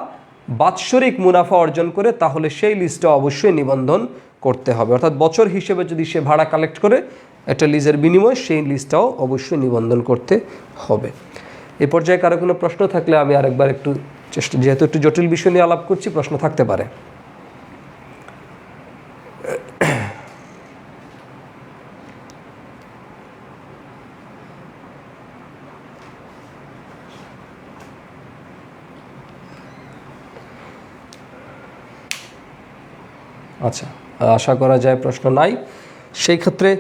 বাৎসরিক মুনাফা অর্জন করে, তাহলে সেই লিজটা অবশ্যই নিবন্ধন করতে হবে। অর্থাৎ বছর হিসেবে যদি সে ভাড়া কালেক্ট করে একটা লিজের বিনিময়ে, সেই লিজটাও অবশ্যই নিবন্ধন করতে হবে। এ পর্যায়ে কারো কোনো প্রশ্ন থাকলে আমি আরেকবার একটু যেহেতু একটু জটিল বিষয় নিয়ে আলাপ করছি, প্রশ্ন থাকতে পারে। আচ্ছা, আশা করা যায় প্রশ্ন নাই। সেই ক্ষেত্রে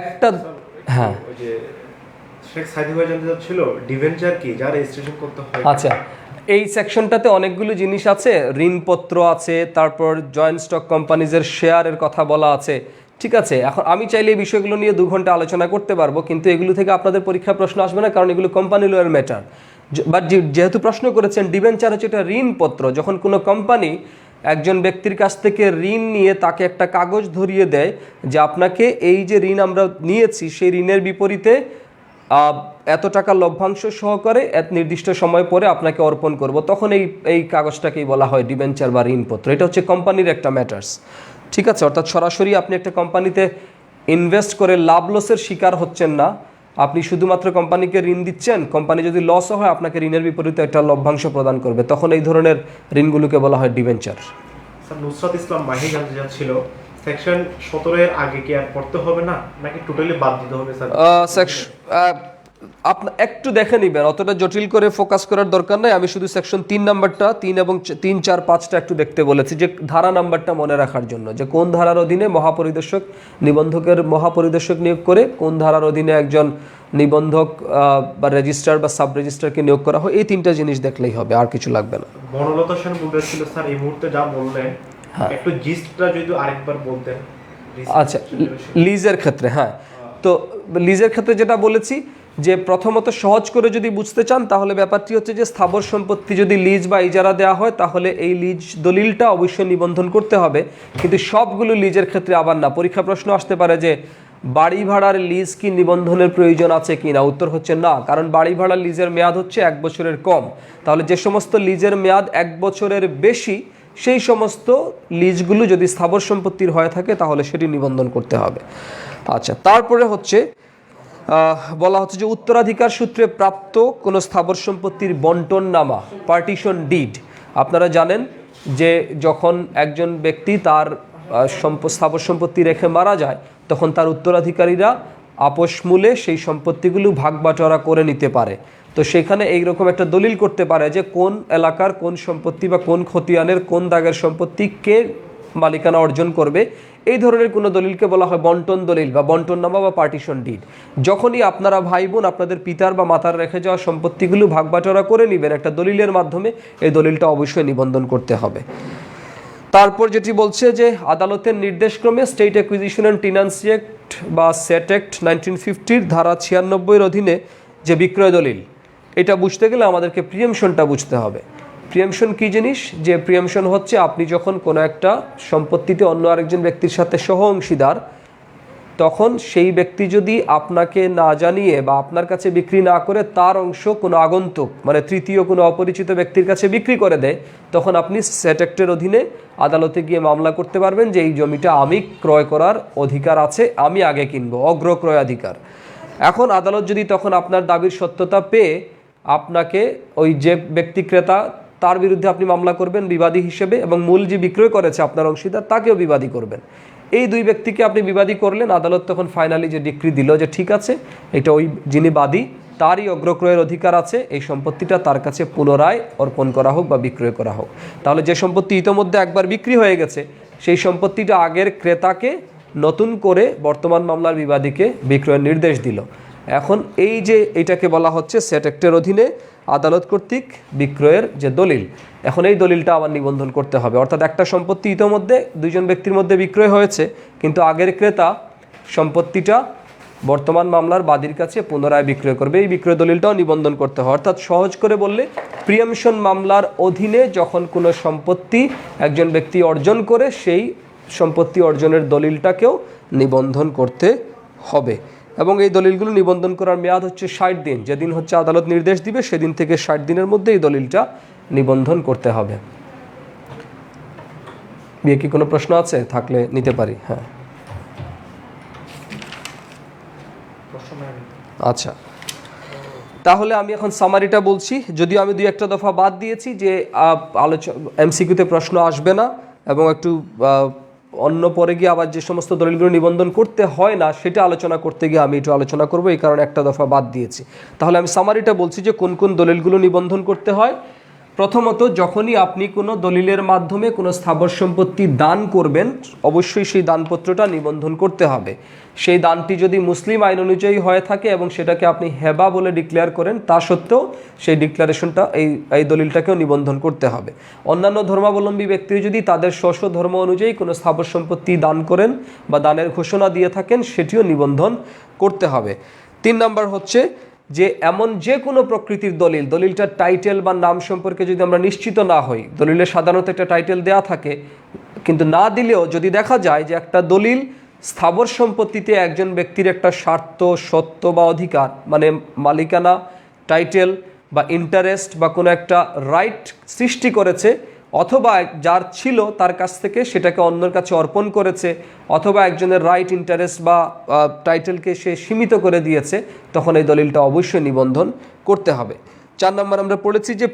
একটা, হ্যাঁ, ওই যে শেখ সাইদি ভাই জানতে চাচ্ছিল ডিভেঞ্চার কি, যার রেজিস্ট্রেশন করতে হয়। আচ্ছা, এই সেকশনটাতে অনেকগুলো জিনিস আছে, ঋণপত্র আছে, তারপর জয়েন্ট স্টক কোম্পানিজের শেয়ারের কথা বলা আছে। ঠিক আছে, এখন আমি চাইলে এই বিষয়গুলো নিয়ে 2 ঘন্টা আলোচনা করতে পারবো, কিন্তু এগুলো থেকে আপনাদের পরীক্ষা প্রশ্ন আসবে না, কারণ এগুলো কোম্পানি লয়ের ম্যাটার। বাট যেহেতু প্রশ্ন করেছেন, ডিবেঞ্চার হচ্ছে এটা ঋণপত্র। যখন কোনো কোম্পানি একজন ব্যক্তির কাছ থেকে ঋণ নিয়ে তাকে একটা কাগজ ধরিয়ে দেয় যে আপনাকে এই যে ঋণ আমরা নিয়েছি, সেই ঋণের বিপরীতে এত টাকা লভ্যাংশ সহকারে এক নির্দিষ্ট সময় পরে আপনাকে অর্পণ করব, তখন এই কাগজটাকেই বলা হয় ডিবেঞ্চার বা ঋণপত্র। এটা হচ্ছে কোম্পানির একটা ম্যাটার্স। ঠিক আছে, অর্থাৎ সরাসরি আপনি একটা কোম্পানিতে ইনভেস্ট করে লাভ লসের শিকার হচ্ছেন না, আপনি শুধুমাত্র কোম্পানিকে ঋণ দিচ্ছেন, কোম্পানি যদি লসও হয় আপনাকে ঋণের বিপরীতে একটা লভ্যাংশ প্রদান করবে, তখন এই ধরনের ঋণগুলোকে বলা হয় ডিবেঞ্চার। স্যার নুসরাত ইসলাম মাহি জানতে চাচ্ছিল সেকশন 17 এর আগে কি আর পড়তে হবে না, নাকি টোটালি বাদ দিতে হবে স্যার? আপনি একটু দেখে নেবেন, অতটা জটিল করে ফোকাস করার দরকার নাই। আমি শুধু সেকশন 3 নাম্বারটা, 3 এবং 3, 4, 5টা একটু দেখতে বলেছি, যে ধারা নাম্বারটা মনে রাখার জন্য, যে কোন ধারার অধীনে মহাপরিদর্শক নিবন্ধকের মহাপরিদর্শক নিয়োগ করে, কোন ধারার অধীনে একজন নিবন্ধক বা রেজিস্ট্রার বা সাব রেজিস্ট্রারকে নিয়োগ করা হয়। এই 3টা জিনিস দেখলেই হবে, আর কিছু লাগবে না। বনলতা সেন বলেছিল স্যার এই মুহূর্তে যা বললেন, একটু জিস্টটা যদি আরেকবার বলতেন। আচ্ছা, লিজের ক্ষেত্রে, হ্যাঁ, তো লিজের ক্ষেত্রে যেটা বলেছি, যে প্রথমত সহজ করে যদি বুঝতে চান, তাহলে ব্যাপারটি হচ্ছে যে স্থাবর সম্পত্তি যদি লিজ বা ইজারা দেওয়া হয়, তাহলে এই লিজ দলিলটা অবশ্যই নিবন্ধন করতে হবে, কিন্তু সবগুলো লিজের ক্ষেত্রে আবার না। পরীক্ষা প্রশ্ন আসতে পারে যে বাড়ি ভাড়ার লিজ কি নিবন্ধনের প্রয়োজন আছে কি না? উত্তর হচ্ছে না, কারণ বাড়ি ভাড়ার লিজের মেয়াদ হচ্ছে 1 বছরের কম। তাহলে যে সমস্ত লিজের মেয়াদ 1 বছরের বেশি, সেই সমস্ত লিজগুলো যদি স্থাবর সম্পত্তির হয়ে থাকে, তাহলে সেটি নিবন্ধন করতে হবে। আচ্ছা, তারপরে হচ্ছে বলা হচ্ছে যে উত্তরাধিকার সূত্রে প্রাপ্ত কোনো স্থাবর সম্পত্তির বন্টননামা, পার্টিশন ডিড। আপনারা জানেন যে যখন একজন ব্যক্তি তার স্থাবর সম্পত্তি রেখে মারা যায়, তখন তার উত্তরাধিকারীরা আপোষ মূলে সেই সম্পত্তিগুলো ভাগ বাটোয়ারা করে নিতে পারে। তো সেখানে এইরকম একটা দলিল করতে পারে যে কোন এলাকার কোন সম্পত্তি বা কোন খতিয়ানের কোন দাগের সম্পত্তি কে মালিকানা অর্জন করবে। এই ধরনের কোনো দলিলকে বলা হয় বন্টন দলিল বা বন্টননামা বা পার্টিশন ডিড। যখনই আপনারা ভাই বোন আপনাদের পিতার বা মাতার রেখে যাওয়া সম্পত্তিগুলো ভাগ বাটোয়ারা করে নেবেন একটা দলিলের মাধ্যমে, এই দলিলটা অবশ্যই নিবন্ধন করতে হবে। তারপর যেটি বলছে যে আদালতের নির্দেশক্রমে state acquisition and tenancy act বা সেট অ্যাক্ট 1950 ধারা 96 অধীনে যে বিক্রয় দলিল, এটা বুঝতে গেলে আমাদেরকে প্রিএমশনটা বুঝতে হবে। প্রিএমশন কী জিনিস? যে প্রিএমশন হচ্ছে আপনি যখন কোনো একটা সম্পত্তিতে অন্য আরেকজন ব্যক্তির সাথে সহ অংশীদার, তখন সেই ব্যক্তি যদি আপনাকে না জানিয়ে বা আপনার কাছে বিক্রি না করে তার অংশ কোনো আগন্তুক মানে তৃতীয় কোনো অপরিচিত ব্যক্তির কাছে বিক্রি করে দেয়, তখন আপনি সেট অ্যাক্টের অধীনে আদালতে গিয়ে মামলা করতে পারবেন যে এই জমিটা আমি ক্রয় করার অধিকার আছে, আমি আগে কিনবো, অগ্রক্রয়াধিকার। এখন আদালত যদি তখন আপনার দাবির সত্যতা পেয়ে আপনাকে ওই যে ব্যক্তি ক্রেতা তার বিরুদ্ধে আপনি মামলা করবেন বিবাদী হিসেবে, এবং মূল যে বিক্রয় করেছে আপনার অংশীদার তাকেও বিবাদী করবেন। এই দুই ব্যক্তিকে আপনি বিবাদী করলেন, আদালত তখন ফাইনালি যে ডিক্রি দিল যে ঠিক আছে এটা ওই যিনি বাদী তারই অগ্রক্রয়ের অধিকার আছে, এই সম্পত্তিটা তার কাছে পুনরায় অর্পণ করা হোক বা বিক্রয় করা হোক। তাহলে যে সম্পত্তি ইতোমধ্যে একবার বিক্রি হয়ে গেছে সেই সম্পত্তিটা আগের ক্রেতাকে নতুন করে বর্তমান মামলার বিবাদীকে বিক্রয়ের নির্দেশ দিল। এখন এই যে এটাকে বলা হচ্ছে সেট অ্যাক্টের অধীনে আদালত কর্তৃক বিক্রয়ের যে দলিল, এখন এই দলিলটা আবার নিবন্ধন করতে হবে। অর্থাৎ একটা সম্পত্তি ইতোমধ্যে দুইজন ব্যক্তির মধ্যে বিক্রয় হয়েছে, কিন্তু আগের ক্রেতা সম্পত্তিটা বর্তমান মামলার বাদীর কাছে পুনরায় বিক্রয় করবে, এই বিক্রয় দলিলটাও নিবন্ধন করতে হয়। অর্থাৎ সহজ করে বললে প্রিএমশন মামলার অধীনে যখন কোনো সম্পত্তি একজন ব্যক্তি অর্জন করে সেই সম্পত্তি অর্জনের দলিলটাকেও নিবন্ধন করতে হবে। এবং এই দলিলগুলো নিবন্ধন করার মেয়াদ হচ্ছে 60 দিন, যেদিন হচ্ছে আদালত নির্দেশ দিবে সেদিন থেকে 60 দিনের মধ্যে এই দলিলটা নিবন্ধন করতে হবে। বিয়ে কি কোনো প্রশ্ন আছে? থাকলে নিতে পারি। হ্যাঁ, আচ্ছা, তাহলে আমি এখন সামারিটা বলছি, যদিও আমি দুই একটা দফা বাদ দিয়েছি যে এমসিকিউতে প্রশ্ন আসবে না, এবং একটু অন্য পরে গিয়ে আবার যে সমস্ত দলিলগুলো নিবন্ধন করতে হয় না সেটা আলোচনা করতে গিয়ে আমি একটু আলোচনা করবো, এই কারণে একটা দফা বাদ দিয়েছি। তাহলে আমি সামারিটা বলছি যে কোন কোন দলিলগুলো নিবন্ধন করতে হয়। প্রথমত, যখনই আপনি কোনো দলিলের মাধ্যমে কোনো স্থাবর সম্পত্তি দান করবেন অবশ্যই সেই দানপত্রটা নিবন্ধন করতে হবে। সেই দানটি যদি মুসলিম আইন অনুযায়ী হয়ে থাকে এবং সেটাকে আপনি হেবা বলে ডিক্লেয়ার করেন, তা সত্ত্বেও সেই ডিক্লারেশনটা এই দলিলটাকেও নিবন্ধন করতে হবে। অন্যান্য ধর্মাবলম্বী ব্যক্তি যদি তাদের স্ব ধর্ম অনুযায়ী কোনো স্থাবর সম্পত্তি দান করেন বা দানের ঘোষণা দিয়ে থাকেন সেটিও নিবন্ধন করতে হবে। 3 নম্বর হচ্ছে যে এমন যে কোনো প্রকৃতির দলিলটার টাইটেল বা নাম সম্পর্কে যদি আমরা নিশ্চিত না হই, দলিলে সাধারণত একটা টাইটেল দেয়া থাকে, কিন্তু না দিলেও যদি দেখা যায় যে একটা দলিল স্থাবর সম্পত্তিতে একজন ব্যক্তির একটা স্বার্থ, সত্ত্ব বা অধিকার মানে মালিকানা, টাইটেল বা ইন্টারেস্ট বা কোনো একটা রাইট সৃষ্টি করেছে, অথবা যার ছিল তার কাছ থেকে সেটাকে অন্যের কাছে অর্পণ করেছে, অথবা একজনের রাইট, ইন্টারেস্ট বা টাইটেলকে সে সীমিত করে দিয়েছে, তখন এই দলিলটা অবশ্যই নিবন্ধন করতে হবে। 4 নম্বর আমরা পড়েছি যে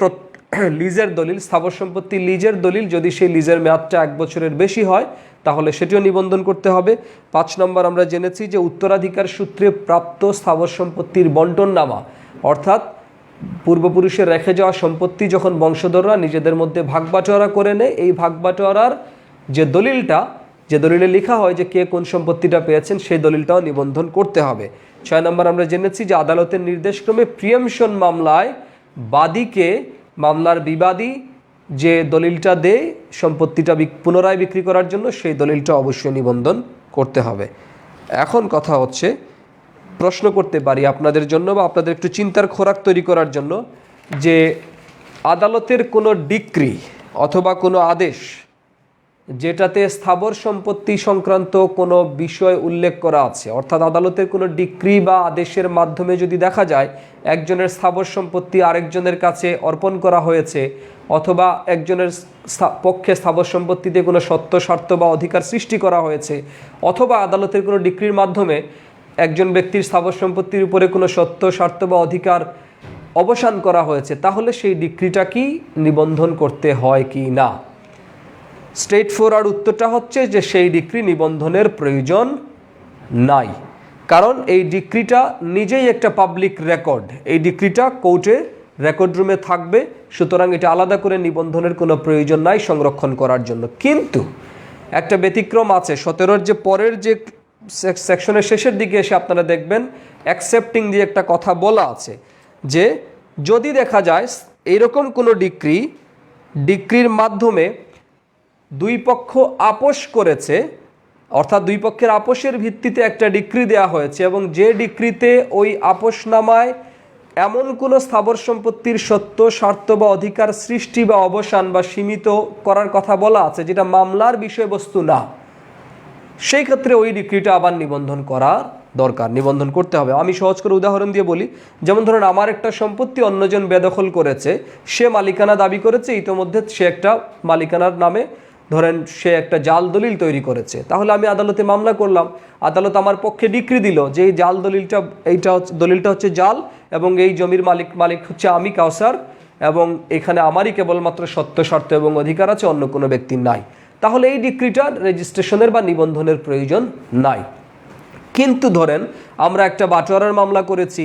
লিজের দলিল, স্থাবর সম্পত্তি লিজের দলিল, যদি সেই লিজের মেয়াদটা 1 বছরের বেশি হয় তাহলে সেটিও নিবন্ধন করতে হবে। 5 নম্বর আমরা জেনেছি যে উত্তরাধিকার সূত্রে প্রাপ্ত স্থাবর সম্পত্তির বন্টননামা, অর্থাৎ পূর্বপুরুষের রেখে যাওয়া সম্পত্তি যখন বংশধররা নিজেদের মধ্যে ভাগবাটোয়ারা করে নেয়, এই ভাগবাটোয়ারার যে দলিলে লেখা হয় যে কে কোন সম্পত্তিটা পেয়েছেন সেই দলিলটাও নিবন্ধন করতে হবে। 6 নম্বর আমরা জেনেছি যে আদালতের নির্দেশক্রমে প্রিএমশন মামলায় বাদীকে মামলার বিবাদী যে দলিলটা দেয় সম্পত্তিটা পুনরায় বিক্রি করার জন্য, সেই দলিলটা অবশ্যই নিবন্ধন করতে হবে। এখন কথা হচ্ছে, প্রশ্ন করতে পারি আপনাদের জন্য বা আপনাদের একটু চিন্তার খোরাক তৈরি করার জন্য, যে আদালতের কোনো ডিক্রি অথবা কোনো আদেশ যেটাতে স্থাবর সম্পত্তি সংক্রান্ত কোনো বিষয় উল্লেখ করা আছে, অর্থাৎ আদালতের কোনো ডিক্রি বা আদেশের মাধ্যমে যদি দেখা যায় একজনের স্থাবর সম্পত্তি আরেকজনের কাছে অর্পণ করা হয়েছে, অথবা একজনের পক্ষে স্থাবর সম্পত্তিতে কোনো সত্ত্ব, স্বার্থ বা অধিকার সৃষ্টি করা হয়েছে, অথবা আদালতের কোনো ডিক্রির মাধ্যমে একজন ব্যক্তির স্থাবর সম্পত্তির উপরে কোনো সত্ত্ব, স্বার্থ বা অধিকার অবসান করা হয়েছে, তাহলে সেই ডিক্রিটা কি নিবন্ধন করতে হয় কি না? স্ট্রেট ফরওয়ার্ড উত্তরটা হচ্ছে যে সেই ডিক্রি নিবন্ধনের প্রয়োজন নাই, কারণ এই ডিক্রিটা নিজেই একটা পাবলিক রেকর্ড, এই ডিক্রিটা কোর্টে রেকর্ড রুমে থাকবে, সুতরাং এটা আলাদা করে নিবন্ধনের কোনো প্রয়োজন নাই সংরক্ষণ করার জন্য। কিন্তু একটা ব্যতিক্রম আছে, 17 যে পরের যে সেকশনের শেষের দিকে এসে আপনারা দেখবেন অ্যাকসেপ্টিং দিয়ে একটা কথা বলা আছে, যে যদি দেখা যায় এইরকম কোনো ডিক্রির মাধ্যমে দুই পক্ষ আপোষ করেছে, অর্থাৎ দুই পক্ষের আপোষের ভিত্তিতে একটা ডিক্রি দেওয়া হয়েছে, এবং যে ডিক্রিতে ওই আপোষনামায় এমন কোনো স্থাবর সম্পত্তির সত্ত্ব, স্বার্থ বা অধিকার সৃষ্টি বা অবসান বা সীমিত করার কথা বলা আছে যেটা মামলার বিষয়বস্তু না, সেই ক্ষেত্রে ওই ডিক্রিটা আবার নিবন্ধন করা দরকার, নিবন্ধন করতে হবে। আমি সহজ করে উদাহরণ দিয়ে বলি, যেমন ধরুন আমার একটা সম্পত্তি অন্যজন বেদখল করেছে, সে মালিকানা দাবি করেছে, ইতোমধ্যে সে একটা মালিকানার নামে ধরেন সে একটা জাল দলিল তৈরি করেছে, তাহলে আমি আদালতে মামলা করলাম, আদালত আমার পক্ষে ডিক্রি দিল যে এই জাল দলিলটা, দলিলটা হচ্ছে জাল এবং এই জমির মালিক হচ্ছে আমি কাউসার এবং এখানে আমারই কেবলমাত্র সত্য শর্ত এবং অধিকার আছে, অন্য কোনো ব্যক্তির নাই, তাহলে এই ডিক্রিটার রেজিস্ট্রেশনের বা নিবন্ধনের প্রয়োজন নাই। কিন্তু ধরেন আমরা একটা বাটোয়ারার মামলা করেছি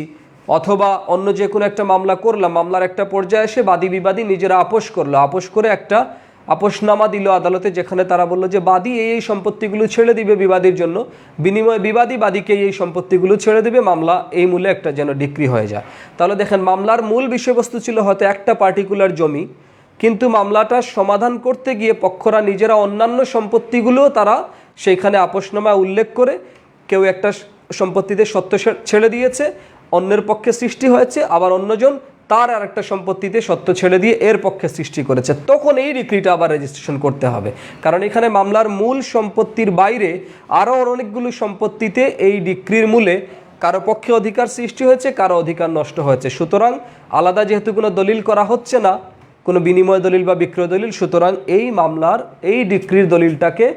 অথবা অন্য যে কোনো একটা মামলা করলাম, মামলার একটা পর্যায়ে এসে বাদী বিবাদী নিজেরা আপোষ করলো, আপোষ করে একটা আপোষনামা দিল আদালতে, যেখানে তারা বললো যে বাদী এই সম্পত্তিগুলো ছেড়ে দিবে বিবাদীর জন্য, বিনিময়ে বিবাদী বাদীকে এই সম্পত্তিগুলো ছেড়ে দিবে, মামলা এই মূলে একটা যেন ডিক্রি হয়ে যায়। তাহলে দেখেন মামলার মূল বিষয়বস্তু ছিল হয়তো একটা পার্টিকুলার জমি, কিন্তু মামলাটা সমাধান করতে গিয়ে পক্ষরা নিজেরা অন্যান্য সম্পত্তিগুলোও তারা সেইখানে আপোষনামায় উল্লেখ করে কেউ একটা সম্পত্তিতে সত্য ছেড়ে দিয়েছে, অন্যের পক্ষে সৃষ্টি হয়েছে, আবার অন্যজন তার আর একটা সম্পত্তিতে সত্য ছেড়ে দিয়ে এর পক্ষে সৃষ্টি করেছে, তখন এই ডিক্রিটা আবার রেজিস্ট্রেশন করতে হবে। কারণ এখানে মামলার মূল সম্পত্তির বাইরে আরও অনেকগুলো সম্পত্তিতে এই ডিক্রির মূলে কারো পক্ষে অধিকার সৃষ্টি হয়েছে, কারো অধিকার নষ্ট হয়েছে। সুতরাং আলাদা যেহেতু কোনো দলিল করা হচ্ছে না, কোনো বিনিময় দলিল বা বিক্রয় দলিল, সুতরাং এই মামলার এই ডিক্রির দলিলটাকে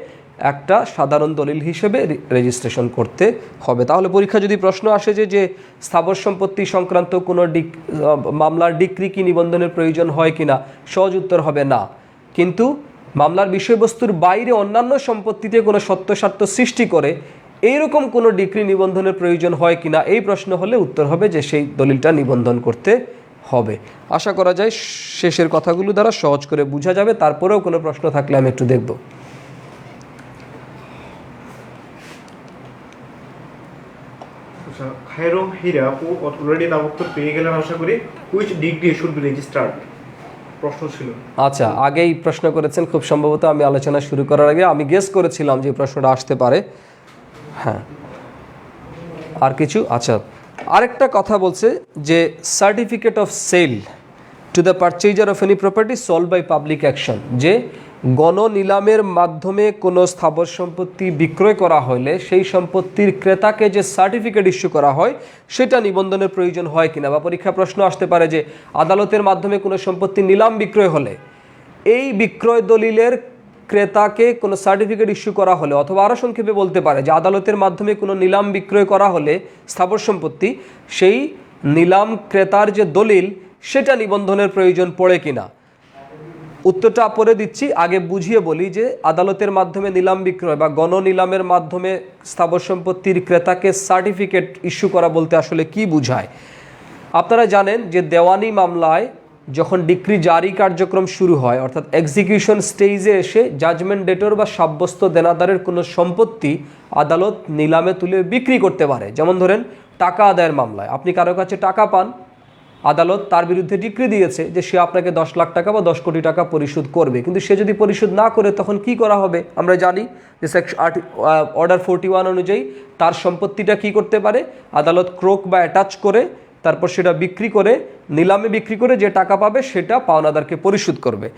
একটা সাধারণ দলিল হিসেবে রেজিস্ট্রেশন করতে হবে। তাহলে পরীক্ষা যদি প্রশ্ন আসে যে স্থাবর সম্পত্তি সংক্রান্ত কোনো মামলার ডিক্রি কি নিবন্ধনের প্রয়োজন হয় কিনা, সহজ উত্তর হবে না। কিন্তু মামলার বিষয়বস্তুর বাইরে অন্যান্য সম্পত্তিতে কোনো সত্য স্বার্থ সৃষ্টি করে এইরকম কোনো ডিক্রি নিবন্ধনের প্রয়োজন হয় কিনা, এই প্রশ্ন হলে উত্তর হবে যে সেই দলিলটা নিবন্ধন করতে হবে। আশা করা যায় শেষের কথাগুলো দ্বারা সহজ করে বোঝা যাবে। তারপরেও কোনো প্রশ্ন থাকলে আমি একটু দেখব। খায়রুম হীরা আপু অলরেডি তার উত্তর পেয়ে গেলেন আশা করি। Which degree should be registered প্রশ্ন ছিল। আচ্ছা, আগেই প্রশ্ন করেছেন, খুব সম্ভবত আমি আলোচনা শুরু করার আগে আমি গেস করেছিলাম যে প্রশ্নটা আসতে পারে। হ্যাঁ, আর কিছু? আচ্ছা, আরেকটা কথা বলছে যে certificate of sale to the purchaser of any property sold by public auction, যে গণনিলামের মাধ্যমে কোনো স্থাবর সম্পত্তি বিক্রয় করা হলে সেই সম্পত্তির ক্রেতাকে যে সার্টিফিকেট ইস্যু করা হয় সেটা নিবন্ধনের প্রয়োজন হয় কিনা। বা পরীক্ষা প্রশ্ন আসতে পারে যে আদালতের মাধ্যমে কোনো সম্পত্তি নিলাম বিক্রয় হলে এই বিক্রয় দলিলের ক্রেতাকে কোনো সার্টিফিকেট ইস্যু করা হলে, অথবা আরও সংক্ষেপে বলতে পারে যে আদালতের মাধ্যমে কোনো নিলাম বিক্রয় করা হলে স্থাবর সম্পত্তি, সেই নিলাম ক্রেতার যে দলিল সেটা নিবন্ধনের প্রয়োজন পড়ে কিনা। উত্তরটা পরে দিচ্ছি, আগে বুঝিয়ে বলি যে আদালতের মাধ্যমে নিলাম বিক্রয় বা গণনিলামের মাধ্যমে স্থাবর সম্পত্তির ক্রেতাকে সার্টিফিকেট ইস্যু করা বলতে আসলে কি বোঝায়। আপনারা জানেন যে দেওয়ানি মামলায় যখন ডিক্রি জারি কার্যক্রম শুরু হয়, অর্থাৎ এক্সিকিউশন স্টেজে এসে জাজমেন্ট ডেটর বা সাব্যস্ত দেনাদারের কোনো সম্পত্তি আদালত নিলামে তুলে বিক্রি করতে পারে। যেমন ধরেন টাকা আদায়ের মামলায় আপনি কারো কাছে টাকা পান, আদালত তার বিরুদ্ধে ডিক্রি দিয়েছে যে সে আপনাকে 10 লাখ টাকা বা 10 কোটি টাকা পরিশোধ করবে, কিন্তু সে যদি পরিশোধ না করে তখন কি করা হবে আমরা জানি যে অর্ডার 41 অনুযায়ী তার সম্পত্তিটা কি করতে পারে, আদালত ক্রোক বা অ্যাটাচ করে তারপর সেটা বিক্রি করে, নিলামে বিক্রি করে যে টাকা পাবে সেটা পাওনাদারকে পরিশোধ করবে।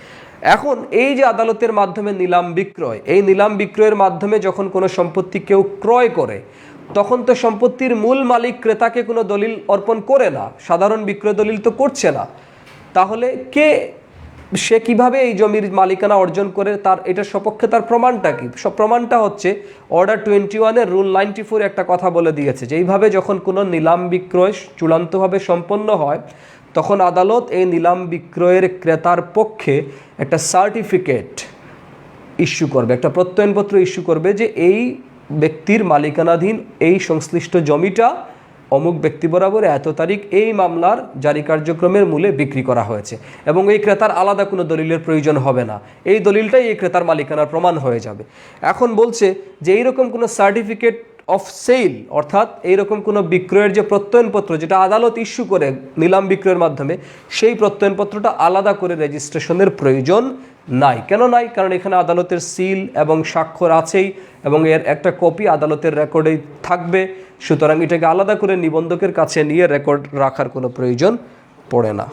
এখন এই যে আদালতের মাধ্যমে নিলাম বিক্রয়, এই নিলাম বিক্রয়ের মাধ্যমে যখন কোনো সম্পত্তি কেউ ক্রয় করে তখন তো সম্পত্তির মূল মালিক ক্রেতাকে কোনো দলিল অর্পণ করে না, সাধারণ বিক্রয় দলিল তো করছে না। তাহলে সে কিভাবে এই জমির মালিকানা অর্জন করে, তার এটার সপক্ষে তার প্রমাণটা কি? সব প্রমাণটা হচ্ছে অর্ডার 21-এর রুল 94 একটা কথা বলে দিয়েছে যে এইভাবে যখন কোনো নিলাম বিক্রয় চূড়ান্তভাবে সম্পন্ন হয় তখন আদালত এই নিলাম বিক্রয়ের ক্রেতার পক্ষে একটা সার্টিফিকেট ইস্যু করবে, একটা প্রত্যয়নপত্র ইস্যু করবে যে এই ব্যক্তির মালিকানাধীন এই সংশ্লিষ্ট জমিটা অমুক ব্যক্তি বরাবর এত তারিখ এই মামলার জারি কার্যক্রমের মূলে বিক্রি করা হয়েছে, এবং এই ক্রেতার আলাদা কোনো দলিলের প্রয়োজন হবে না, এই দলিলটাই এই ক্রেতার মালিকানার প্রমাণ হয়ে যাবে। এখন বলছে যে এইরকম কোনো সার্টিফিকেট অফ সেল, অর্থাৎ এইরকম কোনো বিক্রয়ের যে প্রত্যয়নপত্র যেটা আদালত ইস্যু করে নিলাম বিক্রয়ের মাধ্যমে, সেই প্রত্যয়নপত্রটা আলাদা করে রেজিস্ট্রেশনের প্রয়োজন নাই। কেন নাই? কারণ এখানে আদালতের সিল এবং স্বাক্ষর আছেই এবং এর একটা কপি আদালতের রেকর্ডেই থাকবে, সুতরাং এটাকে আলাদা করে নিবন্ধকের কাছে নিয়ে রেকর্ড রাখার কোনো প্রয়োজন পড়ে না।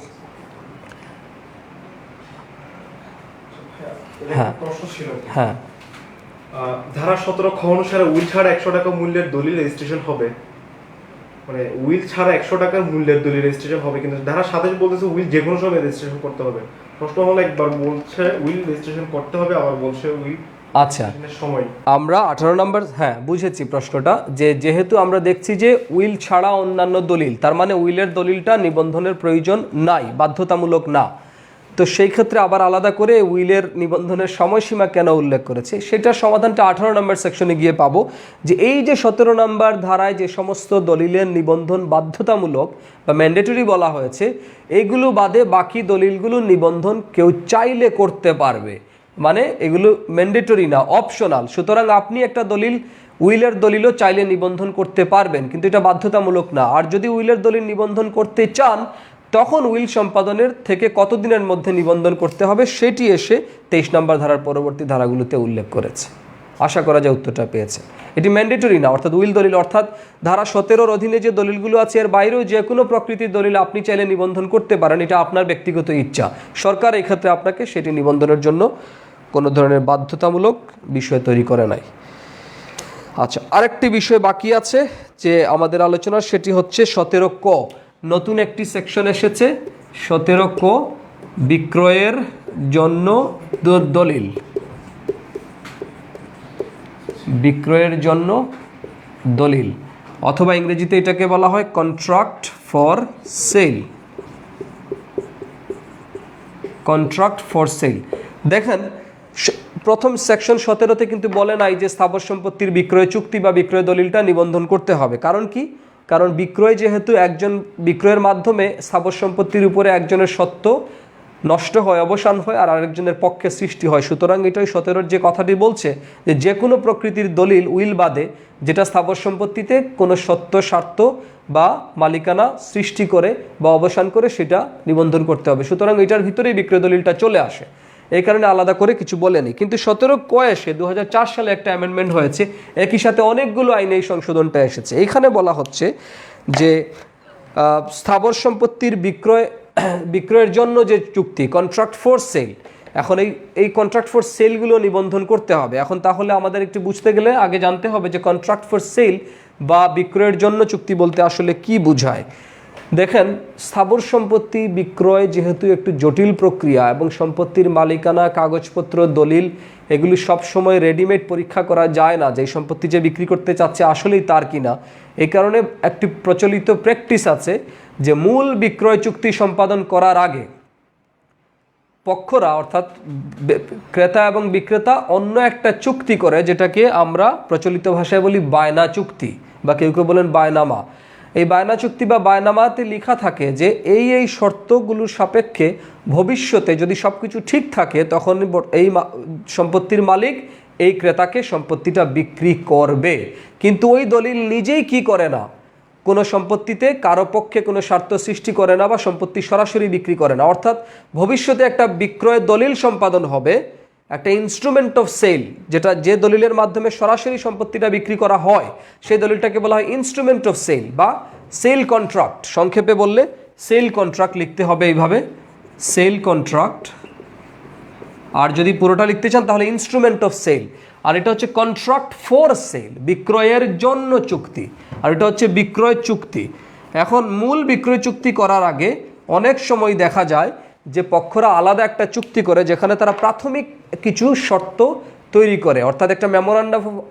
হ্যাঁ হ্যাঁ ধারা 17 খ অনুসারে উইল ছাড়া 100 টাকা মূল্যের দলিল রেজিস্ট্রেশন হবে, মানে উইল ছাড়া 100 টাকার মূল্যের দলিল রেজিস্ট্রেশন হবে, কিন্তু ধারা 27 বলতেছে উইল যে কোনো সময় রেজিস্ট্রেশন করতে হবে। প্রশ্ন হলো একবার বলছে উইল রেজিস্ট্রেশন করতে হবে, আবার বলছে উইল আচ্ছা সময়। আমরা 18 নম্বর, হ্যাঁ বুঝেছি প্রশ্নটা, যে যেহেতু আমরা দেখছি যে উইল ছাড়া অন্যান্য দলিল, তার মানে উইলের দলিলটা নিবন্ধনের প্রয়োজন নাই, বাধ্যতামূলক না। তো সেই ক্ষেত্রে আবার আলাদা করে উইলের নিবন্ধনের সময়সীমা কেন উল্লেখ করেছে, সেটার সমাধানটা 18 নম্বর সেকশনে গিয়ে পাবো। যে এই যে 17 নম্বর ধারায় যে সমস্ত দলিলের নিবন্ধন বাধ্যতামূলক বা ম্যান্ডেটরি বলা হয়েছে, এইগুলো বাদে বাকি দলিলগুলো নিবন্ধন কেউ চাইলে করতে পারবে, মানে এগুলো ম্যান্ডেটরি না, অপশনাল। সুতরাং আপনি একটা দলিল, উইলের দলিলও চাইলে নিবন্ধন করতে পারবেন, কিন্তু এটা বাধ্যতামূলক না। আর যদি উইলের দলিল নিবন্ধন করতে চান, তখন উইল সম্পাদনের থেকে কতদিনের মধ্যে নিবন্ধন করতে হবে সেটি এসে 23 নম্বর ধারার পরবর্তী ধারাগুলোতে উল্লেখ করেছে। আশা করা যায় উত্তরটা পেয়েছে। এটি ম্যান্ডেটরি না, অর্থাৎ উইল দলিল অর্থাৎ ধারা 17-র অধীনে যে দলিলগুলো আছে এর বাইরেও যে কোনো প্রকৃতির দলিল আপনি চাইলে নিবন্ধন করতে পারেন, এটা আপনার ব্যক্তিগত ইচ্ছা। সরকার এই ক্ষেত্রে আপনাকে সেটি নিবন্ধনের জন্য কোনো ধরনের বাধ্যতামূলক বিষয় তৈরি করে নাই। আচ্ছা, আরেকটি বিষয় বাকি আছে যে আমাদের আলোচনার, সেটি হচ্ছে 17 ক। নতুন একটি সেকশন এসেছে 17 ক, বিক্রয়ের জন্য দলিল। বিক্রয়ের জন্য দলিল, অথবা ইংরেজিতে এটাকে বলা হয় contract for sale. Contract for sale. দেখেন প্রথম সেকশন 17-তে কিন্তু বলে নাই যে স্থাবর সম্পত্তির বিক্রয় চুক্তি বা বিক্রয় দলিলটা নিবন্ধন করতে হবে। কারণ কি? কারণ বিক্রয় যেহেতু একজন, বিক্রয়ের মাধ্যমে স্থাবর সম্পত্তির উপরে একজনের সত্ত্ব নষ্ট হয়, অবসান হয়, আর আরেকজনের পক্ষে সৃষ্টি হয়। সুতরাং এটাই 17-র যে কথাটি বলছে যে যে কোনো প্রকৃতির দলিল উইল বাদে যেটা স্থাবর সম্পত্তিতে কোনো সত্ত্ব, স্বার্থ বা মালিকানা সৃষ্টি করে বা অবসান করে সেটা নিবন্ধন করতে হবে। সুতরাং এটার ভিতরেই বিক্রয় দলিলটা চলে আসে, এই কারণে আলাদা করে কিছু বলেনি। কিন্তু 17 ক এসে 2004 সালে একটা অ্যামেন্ডমেন্ট হয়েছে, একই সাথে অনেকগুলো আইনে এই সংশোধনটা এসেছে। এইখানে বলা হচ্ছে যে স্থাবর সম্পত্তির বিক্রয়ের জন্য যে চুক্তি, কন্ট্রাক্ট ফর সেল, এখন এই কন্ট্রাক্ট ফর সেলগুলো নিবন্ধন করতে হবে। এখন তাহলে আমাদের একটু বুঝতে গেলে আগে জানতে হবে যে কন্ট্রাক্ট ফর সেল বা বিক্রয়ের জন্য চুক্তি বলতে আসলে কি বোঝায়। দেখেন, স্থাবর সম্পত্তি বিক্রয় যেহেতু একটু জটিল প্রক্রিয়া এবং সম্পত্তির মালিকানা, কাগজপত্র, দলিল এগুলি সবসময় রেডিমেড পরীক্ষা করা যায় না যে এই সম্পত্তি যে বিক্রি করতে চাচ্ছে আসলেই তার কিনা। এই কারণে একটি প্রচলিত প্র্যাকটিস আছে যে মূল বিক্রয় চুক্তি সম্পাদন করার আগে পক্ষরা, অর্থাৎ ক্রেতা এবং বিক্রেতা অন্য একটা চুক্তি করে, যেটাকে আমরা প্রচলিত ভাষায় বলি বায়না চুক্তি বা কেউ কেউ বলেন বায়নামা। এই বায়না চুক্তি বা বায়নামাতে লেখা থাকে যে এই শর্তগুলোর সাপেক্ষে ভবিষ্যতে যদি সব কিছু ঠিক থাকে তখন এই সম্পত্তির মালিক এই ক্রেতাকে সম্পত্তিটা বিক্রি করবে। কিন্তু ওই দলিল নিজেই কি করে না, কোনো সম্পত্তিতে কারো পক্ষে কোনো স্বার্থ সৃষ্টি করে না বা সম্পত্তি সরাসরি বিক্রি করে না। অর্থাৎ ভবিষ্যতে একটা বিক্রয়ের দলিল সম্পাদন হবে, একটা ইনস্ট্রুমেন্ট অফ সেল, যেটা যে দলিলের মাধ্যমে সরাসরি সম্পত্তিটা বিক্রি করা হয় সেই দলিলটাকে বলা হয় ইনস্ট্রুমেন্ট অফ সেল বা সেল কন্ট্রাক্ট। সংক্ষেপে বললে সেল কন্ট্রাক্ট লিখতে হবে এইভাবে, সেল কন্ট্রাক্ট। আর যদি পুরোটা লিখতে চান তাহলে ইনস্ট্রুমেন্ট অফ সেল। আর এটা হচ্ছে কন্ট্রাক্ট ফর সেল, বিক্রয়ের জন্য চুক্তি। আর এটা হচ্ছে বিক্রয় চুক্তি। এখন মূল বিক্রয় চুক্তি করার আগে অনেক সময় দেখা যায় যে পক্ষরা আলাদা একটা চুক্তি করে যেখানে তারা প্রাথমিক কিছু শর্ত তৈরি করে, অর্থাৎ একটা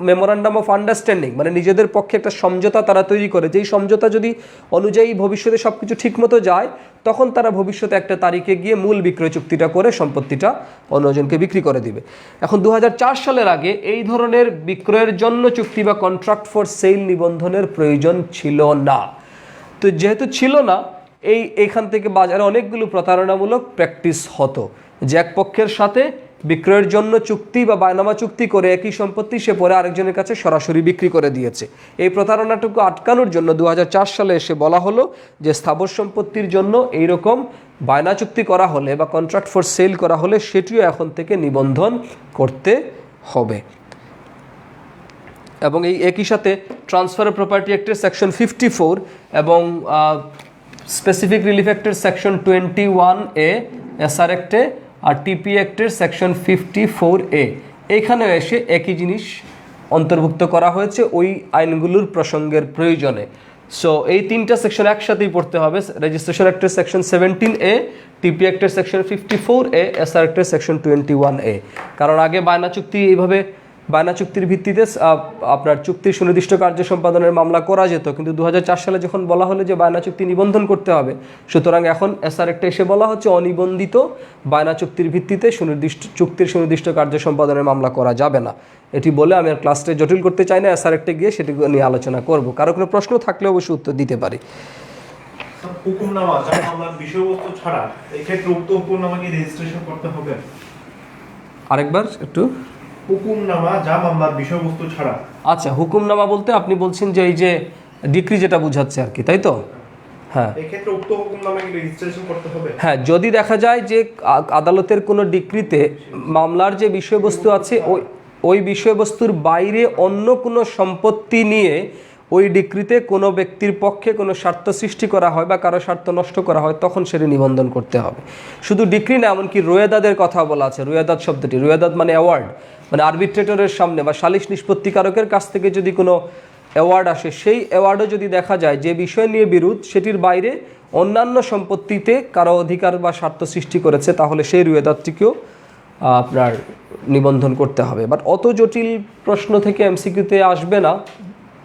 মেমোরান্ডাম অফ আন্ডারস্ট্যান্ডিং, মানে নিজেদের পক্ষে একটা সমঝোতা তারা তৈরি করে, যেই সমঝোতা যদি অনুযায়ী ভবিষ্যতে সব কিছু ঠিকমতো যায় তখন তারা ভবিষ্যতে একটা তারিখে গিয়ে মূল বিক্রয় চুক্তিটা করে সম্পত্তিটা অন্যজনকে বিক্রি করে দিবে। এখন 2004 সালের আগে এই ধরনের বিক্রয়ের জন্য চুক্তি বা কন্ট্রাক্ট ফর সেল নিবন্ধনের প্রয়োজন ছিল না। তো যেহেতু ছিল না, এইখান থেকে বাজারে অনেকগুলো প্রতারণামূলক প্র্যাকটিস হতো, যে এক পক্ষের সাথে বিক্রয়ের জন্য চুক্তি বা বায়নামা চুক্তি করে একই সম্পত্তি সে পরে আরেকজনের কাছে সরাসরি বিক্রি করে দিয়েছে। এই প্রতারণাটুকু আটকানোর জন্য 2004 সালে এসে বলা হলো যে স্থাবর সম্পত্তির জন্য এইরকম বায়না চুক্তি করা হলে বা কন্ট্রাক্ট ফর সেল করা হলে সেটিও এখন থেকে নিবন্ধন করতে হবে। এবং এই একই সাথে ট্রান্সফার অফ প্রপার্টি অ্যাক্টের সেকশন 54 এবং স্পেসিফিক রিলিফ অ্যাক্টের সেকশন 21A, এসআর অ্যাক্টে আর টিপি অ্যাক্টের সেকশন 54A, এইখানে এসে একই জিনিস অন্তর্ভুক্ত করা হয়েছে ওই আইনগুলোর প্রসঙ্গের প্রয়োজনে। সো এই তিনটা সেকশন একসাথেই পড়তে হবে, রেজিস্ট্রেশন অ্যাক্টের সেকশন 17A, টিপি অ্যাক্টের সেকশন 54A, এসআর অ্যাক্টের সেকশন 21A। কারণ আগে বায়না চুক্তি এইভাবে বায়না চুক্তির ভিত্তিতে আপনার চুক্তির সুনির্দিষ্ট কার্য সম্পাদনের মামলা করা যেত, কিন্তু 2004 সালে যখন বলা হলো যে বায়না চুক্তি নিবন্ধন করতে হবে, সুতরাং এখন এসআর অ্যাক্টে এসে বলা হচ্ছে অনিবন্ধিত বায়না চুক্তির ভিত্তিতে চুক্তির সুনির্দিষ্ট কার্য সম্পাদনের মামলা করা যাবে না। এটি বলে আমি আর ক্লাসটা জটিল করতে চাই না, এসআর অ্যাক্টে গিয়ে সেটি নিয়ে আলোচনা করব। কারো কোনো প্রশ্ন থাকলে অবশ্যই উত্তর দিতে পারি। হুকুমনামা যা মামলার বিষয়বস্তু ছাড়া এই ক্ষেত্রে উক্ত হুকুমনামা কি রেজিস্ট্রেশন করতে হবে? আরেকবার একটু। হুকুমনামা যা মামলার বিষয়বস্তু ছাড়া। আচ্ছা, হুকুমনামা বলতে আপনি বলছেন যে এই যে ডিক্রি যেটা বুঝাচ্ছে আর কি, তাই তো? হ্যাঁ, এই ক্ষেত্রে উক্ত হুকুমনামা কি রেজিস্ট্রেশন করতে হবে? হ্যাঁ, যদি দেখা যায় যে আদালতের কোনো ডিক্রিতে মামলার যে বিষয়বস্তু আছে ওই বিষয়বস্তুর বাইরে অন্য কোনো সম্পত্তি নিয়ে ওই ডিক্রিতে কোনো ব্যক্তির পক্ষে কোনো স্বার্থ সৃষ্টি করা হয় বা কারো স্বার্থ নষ্ট করা হয়, তখন সেটি নিবন্ধন করতে হবে। শুধু ডিক্রি না, এমনকি রোয়েদাদের কথা বলা আছে। রোয়েদাদ শব্দটি, রোয়েদাদ মানে অ্যাওয়ার্ড, মানে আরবিট্রেটরের সামনে বা সালিশ নিষ্পত্তিকারকের কাছ থেকে যদি কোনো অ্যাওয়ার্ড আসে, সেই অ্যাওয়ার্ডও যদি দেখা যায় যে বিষয় নিয়ে বিরোধ সেটির বাইরে অন্যান্য সম্পত্তিতে কারো অধিকার বা স্বার্থ সৃষ্টি করেছে, তাহলে সেই রোয়েদাদটিকেও আপনার নিবন্ধন করতে হবে। বাট অত জটিল প্রশ্ন থেকে এমসিকিউতে আসবে না,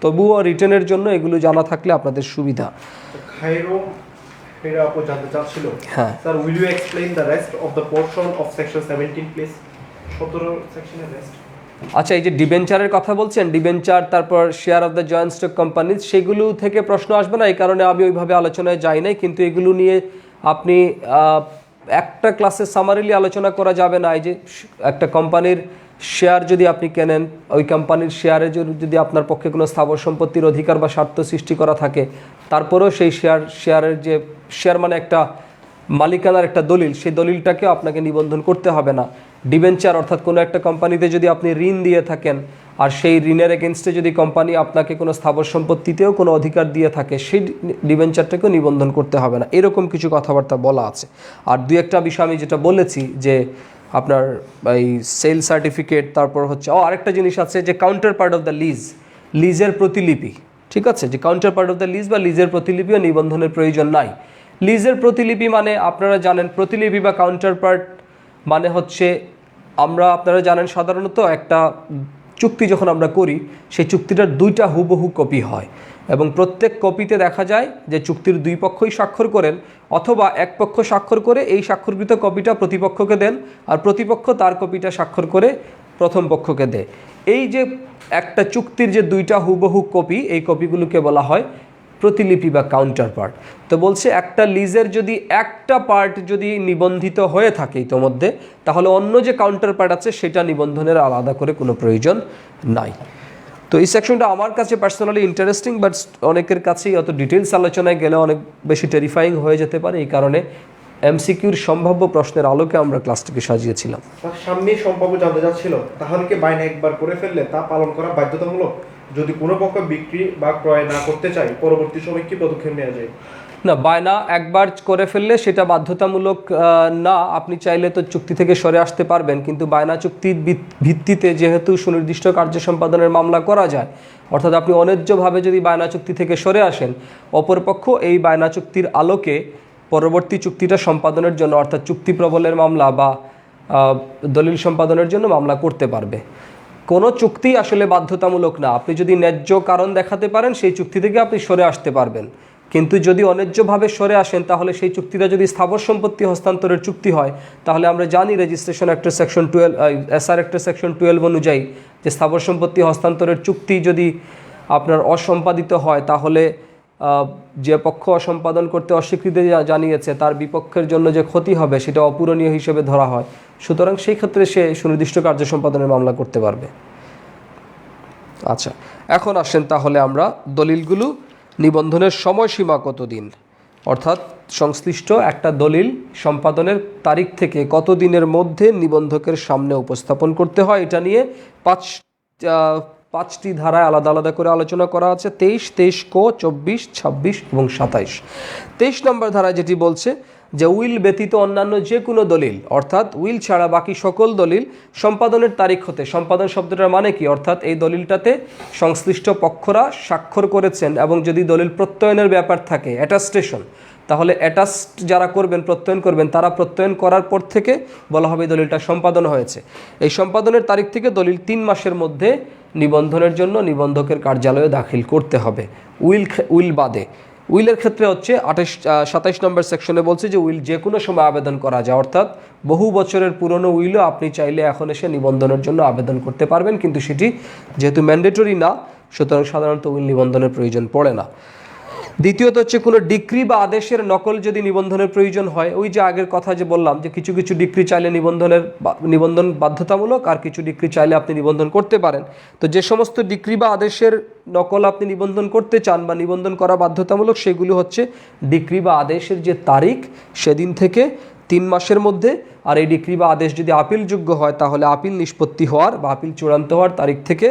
তবুও রিটেনের জন্য এগুলো জানা থাকলে আপনাদের সুবিধা। খায়রুম এরা আপু জানতে চাচ্ছিল, হ্যাঁ sir will you explain the rest of the portion of section 17 please? 17 সেকশনের রেস্ট। আচ্ছা, এই যে ডিবেঞ্চারের কথা বলছেন, ডিবেঞ্চার, তারপর share of the joint stock companies, সেগুলো থেকে প্রশ্ন আসবে না, এই কারণে আমি ওইভাবে আলোচনায় যাই নাই। কিন্তু এগুলো নিয়ে আপনি একটা ক্লাসে সামারিলি আলোচনা করা যাবে না। এই যে একটা কোম্পানির শেয়ার যদি আপনি কেনেন, ওই কোম্পানির শেয়ারে যদি আপনার পক্ষে কোনো স্থাবর সম্পত্তির অধিকার বা স্বার্থ সৃষ্টি করা থাকে, তারপরেও সেই শেয়ারের যে শেয়ার মানে একটা মালিকানার একটা দলিল, সেই দলিলটাকে আপনাকে নিবন্ধন করতে হবে না। ডিবেঞ্চার অর্থাৎ কোনো একটা কোম্পানিতে যদি আপনি ঋণ দিয়ে থাকেন আর সেই ঋণের এগেনস্টে যদি কোম্পানি আপনাকে কোনো স্থাবর সম্পত্তিতেও কোনো অধিকার দিয়ে থাকে, সেই ডিবেঞ্চারটাকেও নিবন্ধন করতে হবে না। এরকম কিছু কথাবার্তা বলা আছে। আর দু একটা বিষয় আমি যেটা বলেছি যে আপনার এই সেল সার্টিফিকেট, তারপর হচ্ছে আরেকটা জিনিস আছে যে কাউন্টার পার্ট অফ দ্য লিজের প্রতিলিপি। ঠিক আছে, যে counterpart of the lease বা লিজের প্রতিলিপিও নিবন্ধনের প্রয়োজন নাই। লিজের প্রতিলিপি মানে আপনারা জানেন, প্রতিলিপি বা কাউন্টার পার্ট মানে হচ্ছে আপনারা জানেন সাধারণত একটা চুক্তি যখন আমরা করি, সেই চুক্তিটার দুইটা হুবহু কপি হয় এবং প্রত্যেক কপিতে দেখা যায় যে চুক্তির দুই পক্ষই স্বাক্ষর করেন, অথবা এক পক্ষ স্বাক্ষর করে এই স্বাক্ষরকৃত কপিটা প্রতিপক্ষকে দেন আর প্রতিপক্ষ তার কপিটা স্বাক্ষর করে প্রথম পক্ষকে দেয়। এই যে একটা চুক্তির যে দুইটা হুবহু কপি, এই কপিগুলোকে বলা হয় প্রতিলিপি বা কাউন্টার পার্ট। তো বলছে একটা লিজের যদি একটা পার্ট যদি নিবন্ধিত হয়ে থাকে ইতোমধ্যে, তাহলে অন্য যে কাউন্টার পার্ট আছে সেটা নিবন্ধনের আলাদা করে কোনো প্রয়োজন নাই। তো এই সেকশনটা আমার কাছে পার্সোনালি ইন্টারেস্টিং, বাট অনেকের কাছেই অত ডিটেলস আলোচনায় গেলে অনেক বেশি টেরিফাইং হয়ে যেতে পারে। এই কারণে এমসিকিউর সম্ভাব্য প্রশ্নের আলোকে আমরা ক্লাসটিকে সাজিয়েছিলাম। সামনে সম্ভাব্য জানতে চাচ্ছিল, তাহলে কি বায়না একবার করে ফেললে তা পালন করা বাধ্যতামূলক? যদি কোনো পক্ষ বিক্রি বা ক্রয় না করতে চায়, পরবর্তী সময় কি পদক্ষেপ নেওয়া যায়? না, বায়না একবার করে ফেললে সেটা বাধ্যতামূলক না। আপনি চাইলে তো চুক্তি থেকে সরে আসতে পারবেন, কিন্তু বায়না চুক্তির ভিত্তিতে যেহেতু সুনির্দিষ্ট কার্য সম্পাদনের মামলা করা যায়, অর্থাৎ আপনি অন্যায্যভাবে যদি বায়না চুক্তি থেকে সরে আসেন, অপরপক্ষ এই বায়না চুক্তির আলোকে পরবর্তী চুক্তিটা সম্পাদনের জন্য, অর্থাৎ চুক্তি প্রবলের মামলা বা দলিল সম্পাদনের জন্য মামলা করতে পারবে। কোনো চুক্তি আসলে বাধ্যতামূলক না। আপনি যদি ন্যায্য কারণ দেখাতে পারেন, সেই চুক্তি থেকে আপনি সরে আসতে পারবেন। কিন্তু যদি অন্যায্যভাবে সরে আসেন, তাহলে সেই চুক্তিটা যদি স্থাবর সম্পত্তি হস্তান্তরের চুক্তি হয়, তাহলে আমরা জানি রেজিস্ট্রেশন অ্যাক্টের সেকশন 12, এসআর অ্যাক্টের সেকশন 12 অনুযায়ী যে স্থাবর সম্পত্তি হস্তান্তরের চুক্তি যদি আপনার অসম্পাদিত হয়, তাহলে যে পক্ষ অসম্পাদন করতে অস্বীকৃতি জানিয়েছে তার বিপক্ষের জন্য যে ক্ষতি হবে সেটা অপূরণীয় হিসেবে ধরা হয়। সুতরাং সেই ক্ষেত্রে সে সুনির্দিষ্ট কার্য সম্পাদনের মামলা করতে পারবে। আচ্ছা, এখন আসেন তাহলে আমরা দলিলগুলো নিবন্ধনের সময়সীমা কতদিন, অর্থাৎ সংশ্লিষ্ট একটা দলিল সম্পাদনের তারিখ থেকে কত দিনের মধ্যে নিবন্ধকের সামনে উপস্থাপন করতে হয়, এটা নিয়ে পাঁচটি ধারায় আলাদা আলাদা করে আলোচনা করা আছে। 23, 23 ক, 24, 26 এবং 27। 23 নম্বর ধারায় যেটি বলছে যে উইল ব্যতীত অন্যান্য যে কোনো দলিল, অর্থাৎ উইল ছাড়া বাকি সকল দলিল সম্পাদনের তারিখ হতে, সম্পাদন শব্দটার মানে কি, অর্থাৎ এই দলিলটাতে সংশ্লিষ্ট পক্ষরা স্বাক্ষর করেছেন এবং যদি দলিল প্রত্যয়নের ব্যাপার থাকে, অ্যাটাস্টেশন, তাহলে অ্যাটাস্ট যারা করবেন, প্রত্যয়ন করবেন, তারা প্রত্যয়ন করার পর থেকে বলা হবে দলিলটা সম্পাদন হয়েছে। এই সম্পাদনের তারিখ থেকে দলিল 3 মাসের মধ্যে নিবন্ধনের জন্য নিবন্ধকের কার্যালয়ে দাখিল করতে হবে। উইল বাদে, উইলের ক্ষেত্রে হচ্ছে 27 নম্বর সেকশনে বলছে যে উইল যে কোনো সময় আবেদন করা যায়, অর্থাৎ বহু বছরের পুরনো উইলও আপনি চাইলে এখন এসে নিবন্ধনের জন্য আবেদন করতে পারবেন, কিন্তু সেটি যেহেতু ম্যান্ডেটরি না, সুতরাং সাধারণত উইল নিবন্ধনের প্রয়োজন পড়ে না। দ্বিতীয়ত হচ্ছে কোনো ডিক্রি বা আদেশের নকল যদি নিবন্ধনের প্রয়োজন হয়, ওই যে আগের কথা যে বললাম যে কিছু কিছু ডিক্রি চাইলে নিবন্ধন বাধ্যতামূলক, আর কিছু ডিক্রি চাইলে আপনি নিবন্ধন করতে পারেন। তো যে সমস্ত ডিক্রি বা আদেশের নকল আপনি নিবন্ধন করতে চান বা নিবন্ধন করা বাধ্যতামূলক, সেগুলো হচ্ছে ডিক্রি বা আদেশের যে তারিখ সেদিন থেকে 3 মাসের মধ্যে, আর এই ডিক্রি বা আদেশ যদি আপিলযোগ্য হয় তাহলে আপিল নিষ্পত্তি হওয়ার বা আপিল চূড়ান্ত হওয়ার তারিখ থেকে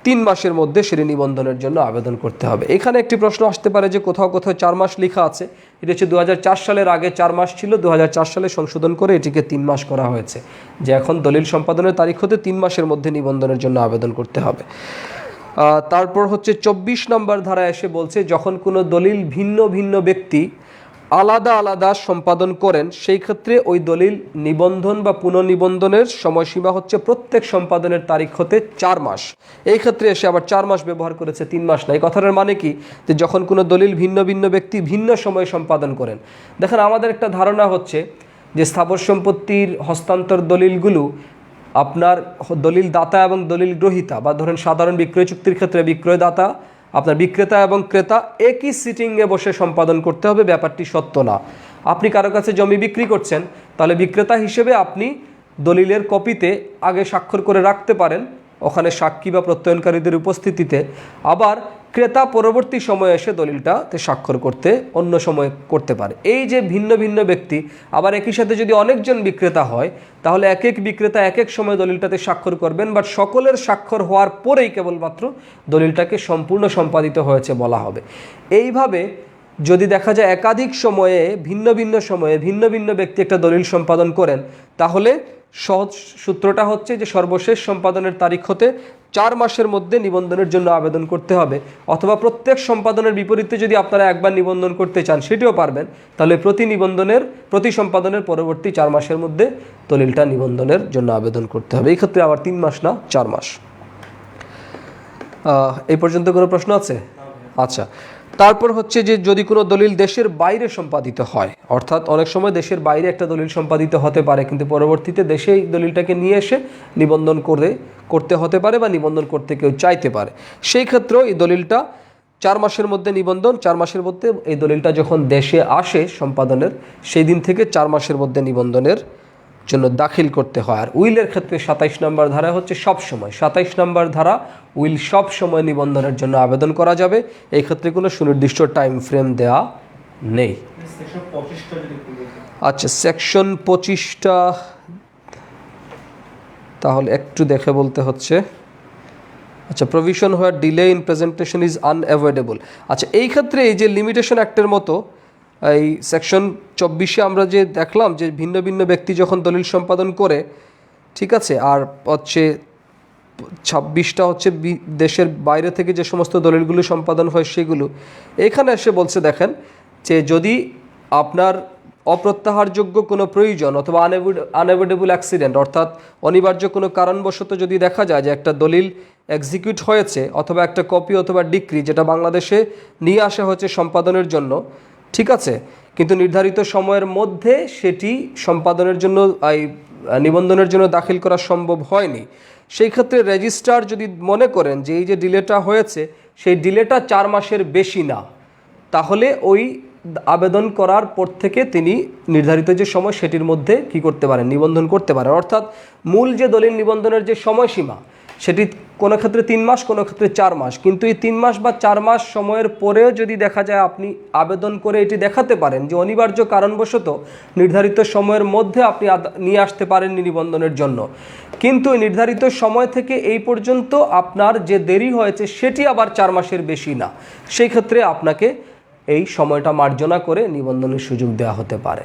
3 মাসের মধ্যে সেটি নিবন্ধনের জন্য আবেদন করতে হবে। এখানে একটি প্রশ্ন আসতে পারে যে কোথাও কোথাও 4 মাস লেখা আছে, এটা হচ্ছে 2004 সালের আগে 4 মাস ছিল, 2004 সালে সংশোধন করে এটিকে 3 মাস করা হয়েছে, যে এখন দলিল সম্পাদনের তারিখ হতে 3 মাসের মধ্যে নিবন্ধনের জন্য আবেদন করতে হবে। তারপর হচ্ছে 24 নম্বর ধারা এসে বলছে যখন কোনো দলিল ভিন্ন ভিন্ন ব্যক্তি আলাদা আলাদা সম্পাদন করেন, সেই ক্ষেত্রে ওই দলিল নিবন্ধন বা পুনর্নিবন্ধনের সময়সীমা হচ্ছে প্রত্যেক সম্পাদনের তারিখ হতে 4 মাস। এই ক্ষেত্রে এসে আবার 4 মাস ব্যবহার করেছে, 3 মাস না। এই কথাটার মানে কি, যে যখন কোনো দলিল ভিন্ন ভিন্ন ব্যক্তি ভিন্ন সময়ে সম্পাদন করেন। দেখেন, আমাদের একটা ধারণা হচ্ছে যে স্থাবর সম্পত্তির হস্তান্তর দলিলগুলো আপনার দলিল দাতা এবং দলিল গ্রহীতা, বা ধরেন সাধারণ বিক্রয় চুক্তির ক্ষেত্রে বিক্রয়দাতা, আপনার বিক্রেতা এবং ক্রেতা একই সিটিংয়ে বসে সম্পাদন করতে হবে, ব্যাপারটি সত্য না। আপনি কারো কাছে জমি বিক্রি করছেন, তাহলে বিক্রেতা হিসেবে আপনি দলিলের কপিতে আগে স্বাক্ষর করে রাখতে পারেন ওখানে সাক্ষী বা প্রত্যয়নকারীদের উপস্থিতিতে, আবার ক্রেতা পরবর্তী সময়ে এসে দলিলটাতে স্বাক্ষর করতে অন্য সময় করতে পারে। এই যে ভিন্ন ভিন্ন ব্যক্তি, আবার একই সাথে যদি অনেকজন বিক্রেতা হয় তাহলে এক এক বিক্রেতা এক এক সময় দলিলটাতে স্বাক্ষর করবেন, বাট সকলের স্বাক্ষর হওয়ার পরেই কেবলমাত্র দলিলটাকে সম্পূর্ণ সম্পাদিত হয়েছে বলা হবে। এইভাবে যদি দেখা যায় একাধিক সময়ে ভিন্ন ভিন্ন সময়ে ভিন্ন ভিন্ন ব্যক্তি একটা দলিল সম্পাদন করেন, তাহলে সহজ সূত্রটা হচ্ছে যে সর্বশেষ সম্পাদনের তারিখ হতে 4 মাসের মধ্যে নিবন্ধনের জন্য আবেদন করতে হবে, অথবা প্রত্যেক সম্পাদনের বিপরীতে যদি আপনারা একবার নিবন্ধন করতে চান সেটিও পারবেন, তাহলে প্রতি সম্পাদনের পরবর্তী 4 মাসের মধ্যে দলিলটা নিবন্ধনের জন্য আবেদন করতে হবে। এই ক্ষেত্রে আবার 3 মাস না, 4 মাস। এই পর্যন্ত কোনো প্রশ্ন আছে? আচ্ছা, তারপর হচ্ছে যে যদি কোনো দলিল দেশের বাইরে সম্পাদিত হয়, অর্থাৎ অনেক সময় দেশের বাইরে একটা দলিল সম্পাদিত হতে পারে, কিন্তু পরবর্তীতে দেশেই দলিলটাকে নিয়ে এসে নিবন্ধন করতে হতে পারে বা নিবন্ধন করতে কেউ চাইতে পারে, সেই ক্ষেত্রেও এই দলিলটা 4 মাসের মধ্যে নিবন্ধন, 4 মাসের মধ্যে এই দলিলটা যখন দেশে আসে সম্পাদনের, সেই দিন থেকে 4 মাসের মধ্যে নিবন্ধনের জন্য দাখিল করতে হয়। আর উইলের ক্ষেত্রে 27 নম্বর ধারা হচ্ছে সব সময়, 27 নম্বর ধারা উইল সব সময় নিবন্ধনের জন্য আবেদন করা যাবে, এই ক্ষেত্রে কোনো সুনির্দিষ্ট টাইম ফ্রেম দেওয়া নেই। আচ্ছা, সেকশন 25টা তাহলে একটু দেখে বলতে হচ্ছে। আচ্ছা, provision where delay in presentation is unavoidable. আচ্ছা, এই ক্ষেত্রে এই যে লিমিটেশন অ্যাক্টের মতো এই সেকশন 24-এ আমরা যে দেখলাম যে ভিন্ন ভিন্ন ব্যক্তি যখন দলিল সম্পাদন করে, ঠিক আছে, আর হচ্ছে 26টা হচ্ছে দেশের বাইরে থেকে যে সমস্ত দলিলগুলো সম্পাদন হয় সেগুলো। এখানে এসে বলছে দেখেন যে যদি আপনার অপ্রত্যাহারযোগ্য কোনো প্রয়োজন অথবা আনএভয়েডেবল অ্যাক্সিডেন্ট, অর্থাৎ অনিবার্য কোনো কারণবশত যদি দেখা যায় যে একটা দলিল এক্সিকিউট হয়েছে অথবা একটা কপি অথবা ডিক্রি যেটা বাংলাদেশে নিয়ে আসা হয়েছে সম্পাদনের জন্য, ঠিক আছে, কিন্তু নির্ধারিত সময়ের মধ্যে সেটি সম্পাদনের জন্য নিবন্ধনের জন্য দাখিল করা সম্ভব হয়নি, সেই ক্ষেত্রে রেজিস্ট্রার যদি মনে করেন যে এই যে ডিলেটা হয়েছে সেই ডিলেটা 4 মাসের বেশি না, তাহলে ওই আবেদন করার পর থেকে তিনি নির্ধারিত যে সময় সেটির মধ্যে কি করতে পারেন, নিবন্ধন করতে পারেন। অর্থাৎ মূল যে দলিল নিবন্ধনের যে সময়সীমা সেটি কোনো ক্ষেত্রে 3 মাস, কোনো ক্ষেত্রে 4 মাস, কিন্তু এই 3 মাস বা 4 মাস সময়ের পরেও যদি দেখা যায় আপনি আবেদন করে এটি দেখাতে পারেন যে অনিবার্য কারণবশত নির্ধারিত সময়ের মধ্যে আপনি নিয়ে আসতে পারেননি নিবন্ধনের জন্য, কিন্তু নির্ধারিত সময় থেকে এই পর্যন্ত আপনার যে দেরি হয়েছে সেটি আবার 4 মাসের বেশি না, সেই ক্ষেত্রে আপনাকে এই সময়টা মার্জনা করে নিবন্ধনের সুযোগ দেওয়া হতে পারে।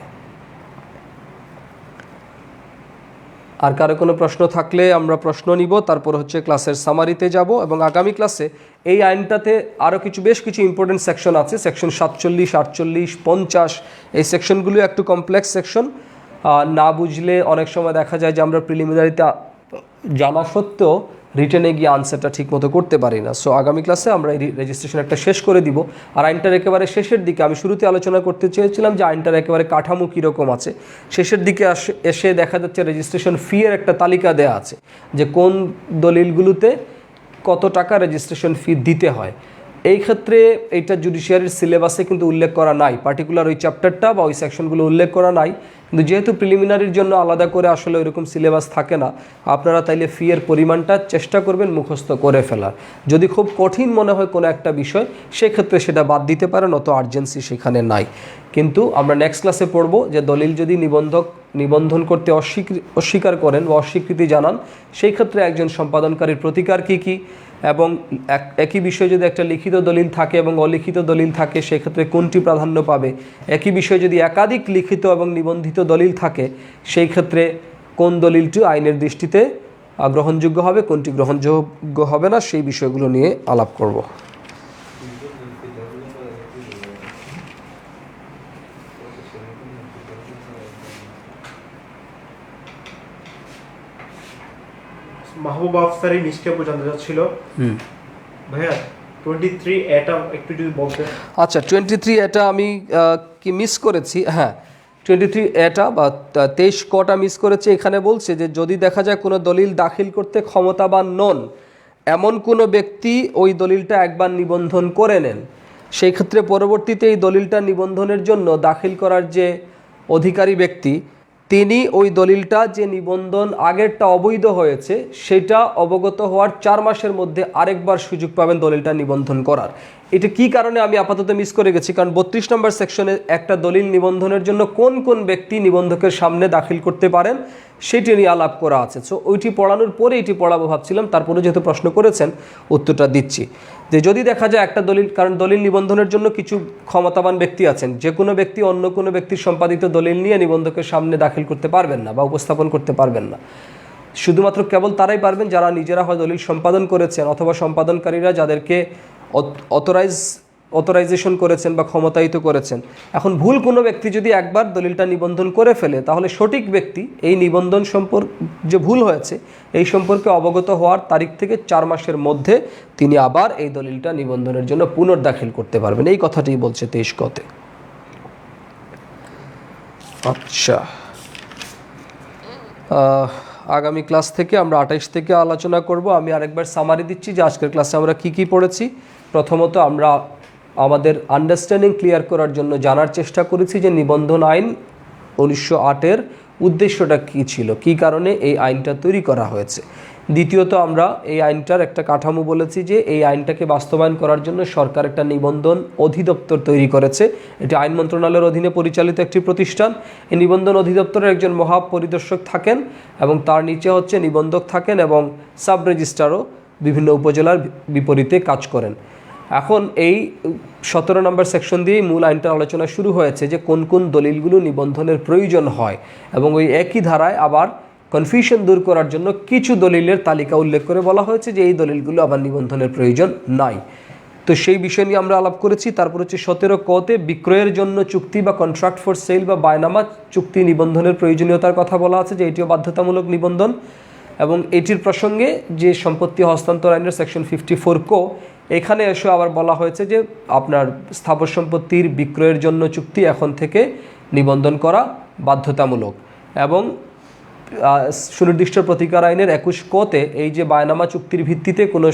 আর কারো কোনো প্রশ্ন থাকলে আমরা প্রশ্ন নিব, তারপর হচ্ছে ক্লাসের সামারিতে যাব এবং আগামী ক্লাসে এই আইনটাতে আরও বেশ কিছু ইম্পর্টেন্ট সেকশন আছে, সেকশন 47, 48, 50। এই সেকশনগুলো একটু কমপ্লেক্স সেকশন, না বুঝলে অনেক সময় দেখা যায় যে আমরা প্রিলিমিনারিতে জানা সত্ত্বেও রিটেনে গিয়ে আনসারটা ঠিক মতো করতে পারি না। সো আগামী ক্লাসে আমরা এই রেজিস্ট্রেশন একটা শেষ করে দিব। আর আইনটার একেবারে শেষের দিকে আমি শুরুতে আলোচনা করতে চেয়েছিলাম যে আইনটার একেবারে কাঠামো কীরকম আছে। শেষের দিকে এসে দেখা যাচ্ছে রেজিস্ট্রেশন ফি এর একটা তালিকা দেওয়া আছে, যে কোন দলিলগুলোতে কত টাকা রেজিস্ট্রেশন ফি দিতে হয়। এই ক্ষেত্রে এইটা জুডিশিয়ারির সিলেবাসে কিন্তু উল্লেখ করা নাই, পার্টিকুলার ওই চ্যাপ্টারটা বা ওই সেকশনগুলো উল্লেখ করা নাই। কিন্তু যেহেতু প্রিলিমিনারির জন্য আলাদা করে আসলে ওইরকম সিলেবাস থাকে না, আপনারা তাইলে ফি এর পরিমাণটা চেষ্টা করবেন মুখস্থ করে ফেলার। যদি খুব কঠিন মনে হয় কোনো একটা বিষয়, সেক্ষেত্রে সেটা বাদ দিতে পারেন, অত আর্জেন্সি সেখানে নাই। কিন্তু আমরা নেক্সট ক্লাসে পড়ব যে দলিল যদি নিবন্ধন করতে অস্বীকার করেন বা অস্বীকৃতি জানান, সেই ক্ষেত্রে একজন সম্পাদনকারীর প্রতিকার কী কী, এবং একই বিষয়ে যদি একটা লিখিত দলিল থাকে এবং অলিখিত দলিল থাকে, সেক্ষেত্রে কোনটি প্রাধান্য পাবে। একই বিষয়ে যদি একাধিক লিখিত এবং নিবন্ধিত দলিল থাকে, সেই ক্ষেত্রে কোন দলিলটি আইনের দৃষ্টিতে গ্রহণযোগ্য হবে, কোনটি গ্রহণযোগ্য হবে না, সেই বিষয়গুলো নিয়ে আলাপ করব। মাহবুব আফসারি নিষ্কাপ জানতে চাচ্ছিল ভাইয়া 23 এটা একটু যদি বলতে। আচ্ছা, 23 এটা আমি কি মিস করেছি? হ্যাঁ, 23 এটা বা 23 কটা মিস করেছি। এখানে বলছে যে যদি দেখা যায় কোনো দলিল দাখিল করতে ক্ষমতাবান নন এমন কোনো ব্যক্তি ওই দলিলটা একবার নিবন্ধন করে নেন, সেই ক্ষেত্রে পরবর্তীতে এই দলিলটা নিবন্ধনের জন্য দাখিল করার যে অধিকারী ব্যক্তি, তিনি ওই দলিলটা যে নিবন্ধন আগেরটা অবৈধ হয়েছে সেটা অবগত হওয়ার 4 মাসের মধ্যে আরেকবার সুযোগ পাবেন দলিলটা নিবন্ধন করার। এটা কি কারণে আমি আপাতত মিস করে গেছি, কারণ 32 নম্বর সেকশনে একটা দলিল নিবন্ধনের জন্য কোন কোন ব্যক্তি নিবন্ধকের সামনে দাখিল করতে পারেন সেটি নিয়ে আলাপ করা আছে। সো ওইটি পড়ানোর পরে এটি পড়াবো ভাবছিলাম, তারপরে যেহেতু প্রশ্ন করেছেন উত্তরটা দিচ্ছি। যে যদি দেখা যায় একটা দলিল, কারণ দলিল নিবন্ধনের জন্য কিছু ক্ষমতাবান ব্যক্তি আছেন, যে কোনো ব্যক্তি অন্য কোনো ব্যক্তির সম্পাদিত দলিল নিয়ে নিবন্ধকের সামনে দাখিল করতে পারবেন না বা উপস্থাপন করতে পারবেন না। শুধুমাত্র কেবল তারাই পারবেন যারা নিজেরা হয় দলিল সম্পাদন করেছেন অথবা সম্পাদনকারীরা যাদেরকে অথরাইজেশন করেছেন বা ক্ষমতায়িত করেছেন। এখন ভুল কোনো ব্যক্তি যদি একবার দলিলটা নিবন্ধন করে ফেলে, তাহলে সঠিক ব্যক্তি এই নিবন্ধন যে ভুল হয়েছে এই সম্পর্কে অবগত হওয়ার তারিখ থেকে 4 মাসের মধ্যে তিনি আবার এই দলিলটা নিবন্ধনের জন্য পুনর্দাখিল করতে পারবেন। এই কথাটি বলছে 23 কতে। আচ্ছা, আগামী ক্লাস থেকে আমরা 28 থেকে আলোচনা করব। আমি আরেকবার সামারি দিচ্ছি যে আজকের ক্লাসে আমরা কি কি পড়েছি। প্রথমত আমরা আমাদের আন্ডারস্ট্যান্ডিং ক্লিয়ার করার জন্য জানার চেষ্টা করেছি যে নিবন্ধন আইন 1908-এর উদ্দেশ্যটা কী ছিল, কী কারণে এই আইনটা তৈরি করা হয়েছে। দ্বিতীয়ত আমরা এই আইনটার একটা কাঠামো বলেছি যে এই আইনটাকে বাস্তবায়ন করার জন্য সরকার একটা নিবন্ধন অধিদপ্তর তৈরি করেছে। এটি আইন মন্ত্রণালয়ের অধীনে পরিচালিত একটি প্রতিষ্ঠান। এই নিবন্ধন অধিদপ্তরের একজন মহাপরিদর্শক থাকেন এবং তার নিচে হচ্ছে নিবন্ধক থাকেন এবং সাব রেজিস্ট্রারও বিভিন্ন উপজেলার বিপরীতে কাজ করেন। এখন এই 17 নম্বর সেকশন দিয়েই মূল আইনটার আলোচনা শুরু হয়েছে যে কোন কোন দলিলগুলো নিবন্ধনের প্রয়োজন হয়, এবং ওই একই ধারায় আবার কনফিউশন দূর করার জন্য কিছু দলিলের তালিকা উল্লেখ করে বলা হয়েছে যে এই দলিলগুলো আবার নিবন্ধনের প্রয়োজন নাই। তো সেই বিষয় নিয়ে আমরা আলাপ করেছি। তারপর হচ্ছে 17 কতে বিক্রয়ের জন্য চুক্তি বা কন্ট্রাক্ট ফর সেল বা বায়নামা চুক্তি নিবন্ধনের প্রয়োজনীয়তার কথা বলা আছে যে এটিও বাধ্যতামূলক নিবন্ধন। এবং এটির প্রসঙ্গে যে সম্পত্তি হস্তান্তর আইনের সেকশন 54 কো, এখানে এসে আবার বলা হয়েছে যে আপনার স্থাবর সম্পত্তির বিক্রয়ের জন্য চুক্তি এখন থেকে নিবন্ধন করা বাধ্যতামূলক। এবং সুনির্দিষ্ট প্রতিকার আইনের 21 কোতে এই যে বায়নামা চুক্তির ভিত্তিতে কোনো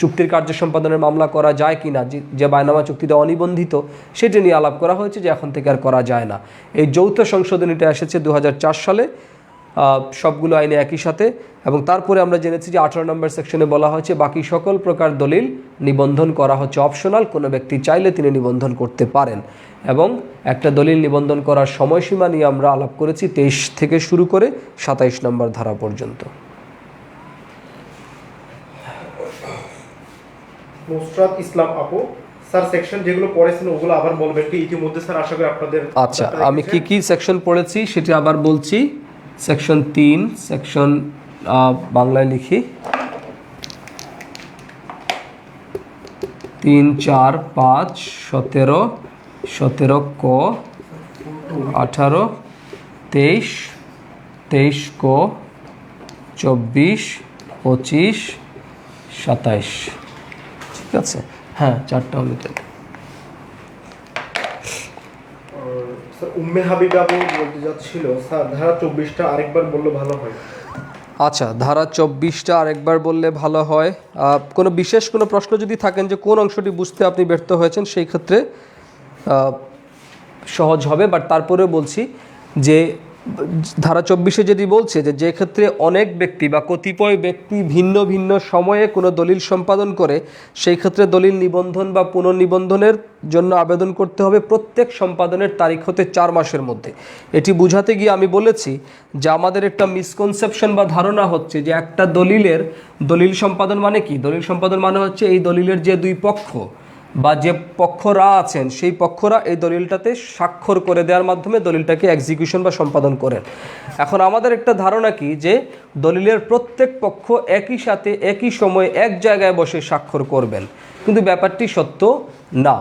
চুক্তির কার্য সম্পাদনের মামলা করা যায় কিনা, যে বায়নামা চুক্তিটা অনিবন্ধিত, সেটি নিয়ে আলাপ করা হয়েছে যে এখন থেকে আর করা যায় না। এই যৌথ সংশোধনীটা এসেছে 2004 সালে, সবগুলো আইনে একই সাথে। এবং তারপরে আমরা জেনেছি যে 18 নম্বর সেকশনে বলা হয়েছে বাকি সকল প্রকার দলিল নিবন্ধন করা হচ্ছে অপশনাল, কোনো ব্যক্তি চাইলে তিনি নিবন্ধন করতে পারেন। এবং একটা দলিল নিবন্ধন করার সময়সীমা নিয়ে আমরা আলাপ করেছি 23 থেকে শুরু করে 27 নম্বর ধারা পর্যন্ত। নুসরাত ইসলাম আপু, স্যার সেকশন যেগুলো পড়েছেন ওগুলো আবার বলবেন কি? ইতিমধ্যে স্যার আশা করি আপনাদের। আচ্ছা, আমি কি কি সেকশন পড়েছি সেটা আবার বলছি। সেকশন 3 সেকশন বাংলায় লিখি 3, 4, 5, 17, 17 ক 18, 23, 23 ক 24, 25, 27। ঠিক আছে, হ্যাঁ 4টা ওমিটেড। স্যার উম্মে হাবিবা বলতে যাচ্ছিল স্যার ধারা 24টা আরেকবার বললে ভালো হয়। আচ্ছা, ধারা 24টা আরেকবার বললে ভালো হয়। কোনো বিশেষ কোনো প্রশ্ন যদি থাকেন যে কোন অংশটি বুঝতে আপনি ব্যর্থ হয়েছেন, সেই ক্ষেত্রে সহজ হবে। বাট তারপরেও বলছি যে ধারা 24-এ যদি বলছে যে ক্ষেত্রে অনেক ব্যক্তি বা কতিপয় ব্যক্তি ভিন্ন ভিন্ন সময়ে কোনো দলিল সম্পাদন করে, সেই ক্ষেত্রে দলিল নিবন্ধন বা পুনর্নিবন্ধনের জন্য আবেদন করতে হবে প্রত্যেক সম্পাদনের তারিখ হতে 4 মাসের মধ্যে। এটি বোঝাতে গিয়ে আমি বলেছি যে আমাদের একটা মিসকনসেপশন বা ধারণা হচ্ছে যে একটা দলিল সম্পাদন মানে কি, দলিল সম্পাদন মানে হচ্ছে এই দলিলের যে দুই পক্ষ বা যে পক্ষরা আছেন সেই পক্ষরা এই দলিলটাতে স্বাক্ষর করে দেওয়ার মাধ্যমে দলিলটাকে এক্সিকিউশন বা সম্পাদন করেন। এখন আমাদের একটা ধারণা কি যে দলিলের প্রত্যেক পক্ষ একই সাথে একই সময়ে এক জায়গায় বসে স্বাক্ষর করবেন, কিন্তু ব্যাপারটি সত্য না।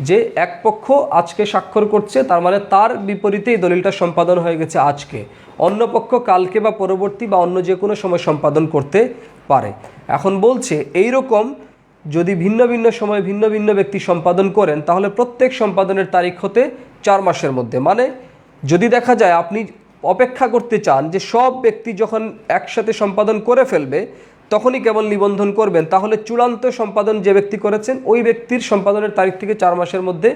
যে এক পক্ষ আজকে স্বাক্ষর করছে তার মানে তার বিপরীতে এই দলিলটা সম্পাদন হয়ে গেছে আজকে, অন্য পক্ষ কালকে বা পরবর্তী বা অন্য যে কোনো সময় সম্পাদন করতে পারে। এখন বলছে এইরকম যদি ভিন্ন ভিন্ন সময়ে ভিন্ন ভিন্ন ব্যক্তি সম্পাদন করেন তাহলে প্রত্যেক সম্পাদনের তারিখ হতে 4 মাসের মধ্যে। মানে যদি দেখা যায় আপনি অপেক্ষা করতে চান যে সব ব্যক্তি যখন একসাথে সম্পাদন করে ফেলবে তখনই কেবল নিবন্ধন করবেন, তাহলে চূড়ান্ত সম্পাদন যে ব্যক্তি করেছেন ওই ব্যক্তির সম্পাদনের তারিখ থেকে 4 মাসের মধ্যে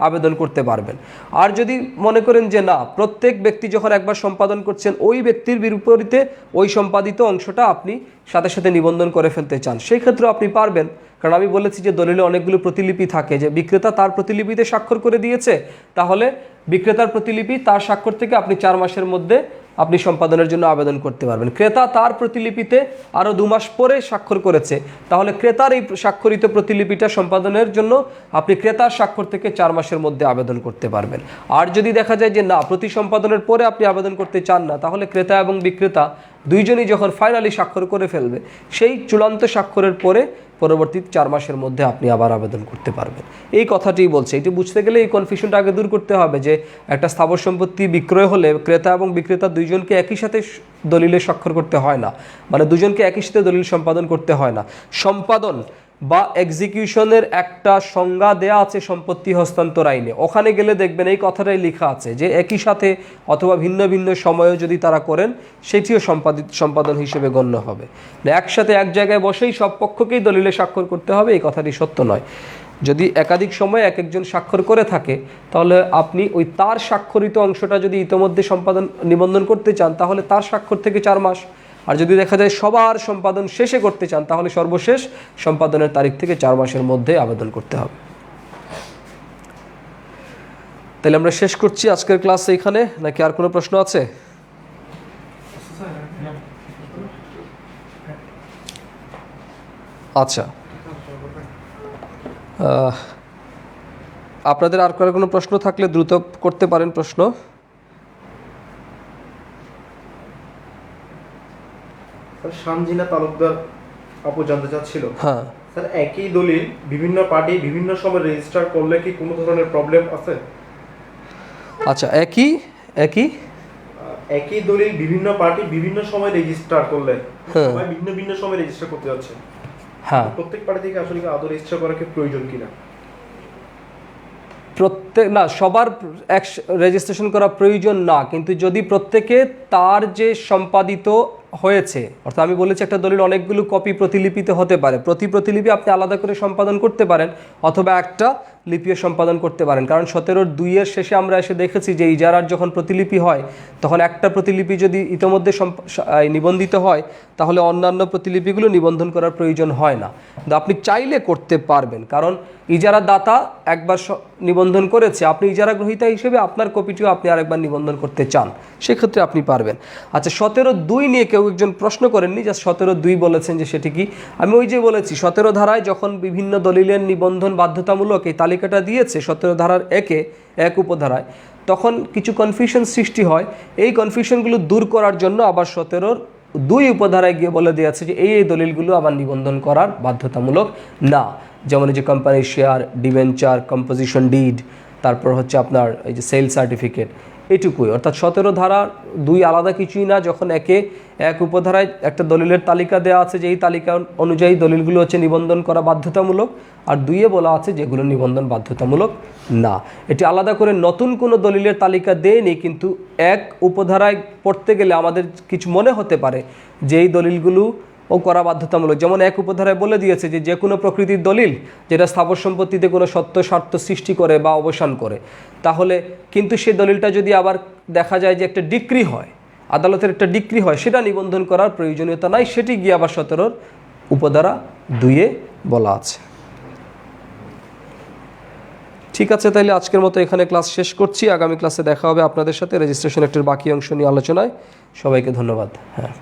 আবেদন করতে পারবেন। আর যদি মনে করেন যে না, প্রত্যেক ব্যক্তি যখন একবার সম্পাদন করছেন ওই ব্যক্তির বিপরীতে ওই সম্পাদিত অংশটা আপনি সাথে সাথে নিবন্ধন করে ফেলতে চান, সেই ক্ষেত্রে আপনি পারবেন। কারণ আমি বলেছি যে দলিলে অনেকগুলো প্রতিলিপি থাকে, যে বিক্রেতা তার প্রতিলিপিতে স্বাক্ষর করে দিয়েছে, তাহলে বিক্রেতার প্রতিলিপি তার স্বাক্ষর থেকে আপনি 4 মাসের মধ্যে আপনি সম্পাদনের জন্য আবেদন করতে পারবেন। ক্রেতা তার প্রতিলিপিতে আরও 2 মাস পরে স্বাক্ষর করেছে, তাহলে ক্রেতার এই স্বাক্ষরিত প্রতিলিপিটা সম্পাদনের জন্য আপনি ক্রেতার স্বাক্ষর থেকে 4 মাসের মধ্যে আবেদন করতে পারবেন। আর যদি দেখা যায় যে না, প্রতি সম্পাদনের পরে আপনি আবেদন করতে চান না, তাহলে ক্রেতা এবং বিক্রেতা দুইজনই যখন ফাইনালি স্বাক্ষর করে ফেলবে সেই চূড়ান্ত স্বাক্ষরের পরে পরবর্তী 4 মাসের মধ্যে আপনি আবার আবেদন করতে পারবেন। এই কথাটিই বলছে। এটি বুঝতে গেলে এই কনফিউশনটা আগে দূর করতে হবে যে একটা স্থাবর সম্পত্তি বিক্রয় হলে ক্রেতা এবং বিক্রেতা দুইজনকে একই সাথে দলিলে স্বাক্ষর করতে হয় না, মানে দুজনকে একই সাথে দলিল সম্পাদন করতে হয় না। সম্পাদন বা এক্সিকিউশনের একটা সংজ্ঞা দেয়া আছে সম্পত্তি হস্তান্তর আইনে, ওখানে গেলে দেখবেন এই কথাটাই লেখা আছে যে একই সাথে অথবা ভিন্ন ভিন্ন সময়েও যদি তারা করেন সেটিও সম্পাদন হিসেবে গণ্য হবে। একসাথে এক জায়গায় বসেই সব পক্ষকেই দলিলে স্বাক্ষর করতে হবে এই কথাটি সত্য নয়। যদি একাধিক সময় এক একজন স্বাক্ষর করে থাকে তাহলে আপনি ওই তার স্বাক্ষরিত অংশটা যদি ইতোমধ্যে নিবন্ধন করতে চান তাহলে তার স্বাক্ষর থেকে 4 মাস, আর যদি দেখা যায় সবার সম্পাদন শেষে করতে চান তাহলে সর্বশেষ সম্পাদনের তারিখ থেকে 4 মাসের মধ্যে আবেদন করতে হবে। তাহলে আমরা শেষ করছি আজকের ক্লাস এইখানে, নাকি আর কোনো প্রশ্ন আছে? আচ্ছা, আপনাদের আর কোনো প্রশ্ন থাকলে দ্রুত করতে পারেন প্রশ্ন। শামজিনা তালুকদার আপু জানতে চাচ্ছিল, হ্যাঁ স্যার একই দলিল বিভিন্ন পার্টি বিভিন্ন সময় রেজিস্টার করলে কি কোনো ধরনের প্রবলেম আছে? আচ্ছা, একই দলিল বিভিন্ন পার্টি বিভিন্ন সময় রেজিস্টার করলে, হ্যাঁ, সবাই ভিন্ন ভিন্ন সময় রেজিস্টার করতে যাচ্ছে, হ্যাঁ, প্রত্যেক পার্টি থেকে আসলে কি আদৌ রেজিস্টার করা কি প্রয়োজন কিনা? সবার রেজিস্ট্রেশন করা প্রয়োজন না, কিন্তু যদি প্রত্যেকে তার যে সম্পাদিত হয়েছে, অর্থাৎ আমি বলেছি একটা দলিল অনেকগুলো কপি প্রতিলিপিতে হতে পারে, প্রতি প্রতিলিপি আপনি আলাদা করে সম্পাদন করতে পারেন অথবা একটা লিপিও সম্পাদন করতে পারেন। কারণ 17(2) শেষে আমরা এসে দেখেছি যে ইজারার যখন প্রতিলিপি হয় তখন একটা প্রতিলিপি যদি ইতোমধ্যে নিবন্ধিত হয় তাহলে অন্যান্য প্রতিলিপিগুলো নিবন্ধন করার প্রয়োজন হয় না, কিন্তু আপনি চাইলে করতে পারবেন। কারণ ইজারা দাতা একবার নিবন্ধন করেছে, আপনি ইজারা গ্রহীতা হিসেবে আপনার কপিটিও আপনি আরেকবার নিবন্ধন করতে চান, সেক্ষেত্রে আপনি পারবেন। আচ্ছা, 17(2) নিয়ে কেউ একজন প্রশ্ন করেননি যে 17(2) বলেছেন যে সেটি কি? আমি ওই যে বলেছি 17 ধারায় যখন বিভিন্ন দলিলের নিবন্ধন বাধ্যতামূলক এই তালিকাটা দিয়েছে 17 ধারার 1 উপধারায়, তখন কিছু কনফিউশন সৃষ্টি হয়। এই কনফিউশনগুলো দূর করার জন্য আবার 17-র 2 উপধারায় গিয়ে বলে দিয়েছে যে এই দলিলগুলো আবার নিবন্ধন করার বাধ্যতামূলক না। যেমন এই যে কোম্পানির শেয়ার, ডিবেঞ্চার, কম্পোজিশন ডিড, তারপর হচ্ছে আপনার এই যে সেল সার্টিফিকেট, এটুকুই। অর্থাৎ 17 ধারা 2 আলাদা কিছুই না। যখন এক উপধারায় একটা দলিলের তালিকা দেওয়া আছে যে এই তালিকা অনুযায়ী দলিলগুলো হচ্ছে নিবন্ধন করা বাধ্যতামূলক, আর 2-এ বলা আছে যেগুলো নিবন্ধন বাধ্যতামূলক না। এটি আলাদা করে নতুন কোনো দলিলের তালিকা দেয়নি, কিন্তু এক উপধারায় পড়তে গেলে আমাদের কিছু মনে হতে পারে যে এই দলিলগুলো ও করা বাধ্যতামূলক। যেমন এক উপধারায় বলে দিয়েছে যে কোনো প্রকৃতির দলিল যেটা স্থাবর সম্পত্তিতে কোনো সত্য স্বার্থ সৃষ্টি করে বা অবসান করে, তাহলে কিন্তু সেই দলিলটা যদি আবার দেখা যায় যে একটা ডিক্রি হয়, আদালতের একটা ডিক্রি হয়, সেটা নিবন্ধন করার প্রয়োজনীয়তা নাই। সেটি গিয়ে আবার 17-র উপধারা 2-এ বলা আছে। ঠিক আছে, তাইলে আজকের মতো এখানে ক্লাস শেষ করছি। আগামী ক্লাসে দেখা হবে আপনাদের সাথে রেজিস্ট্রেশন অ্যাক্টের বাকি অংশ নিয়ে আলোচনায়। সবাইকে ধন্যবাদ। হ্যাঁ।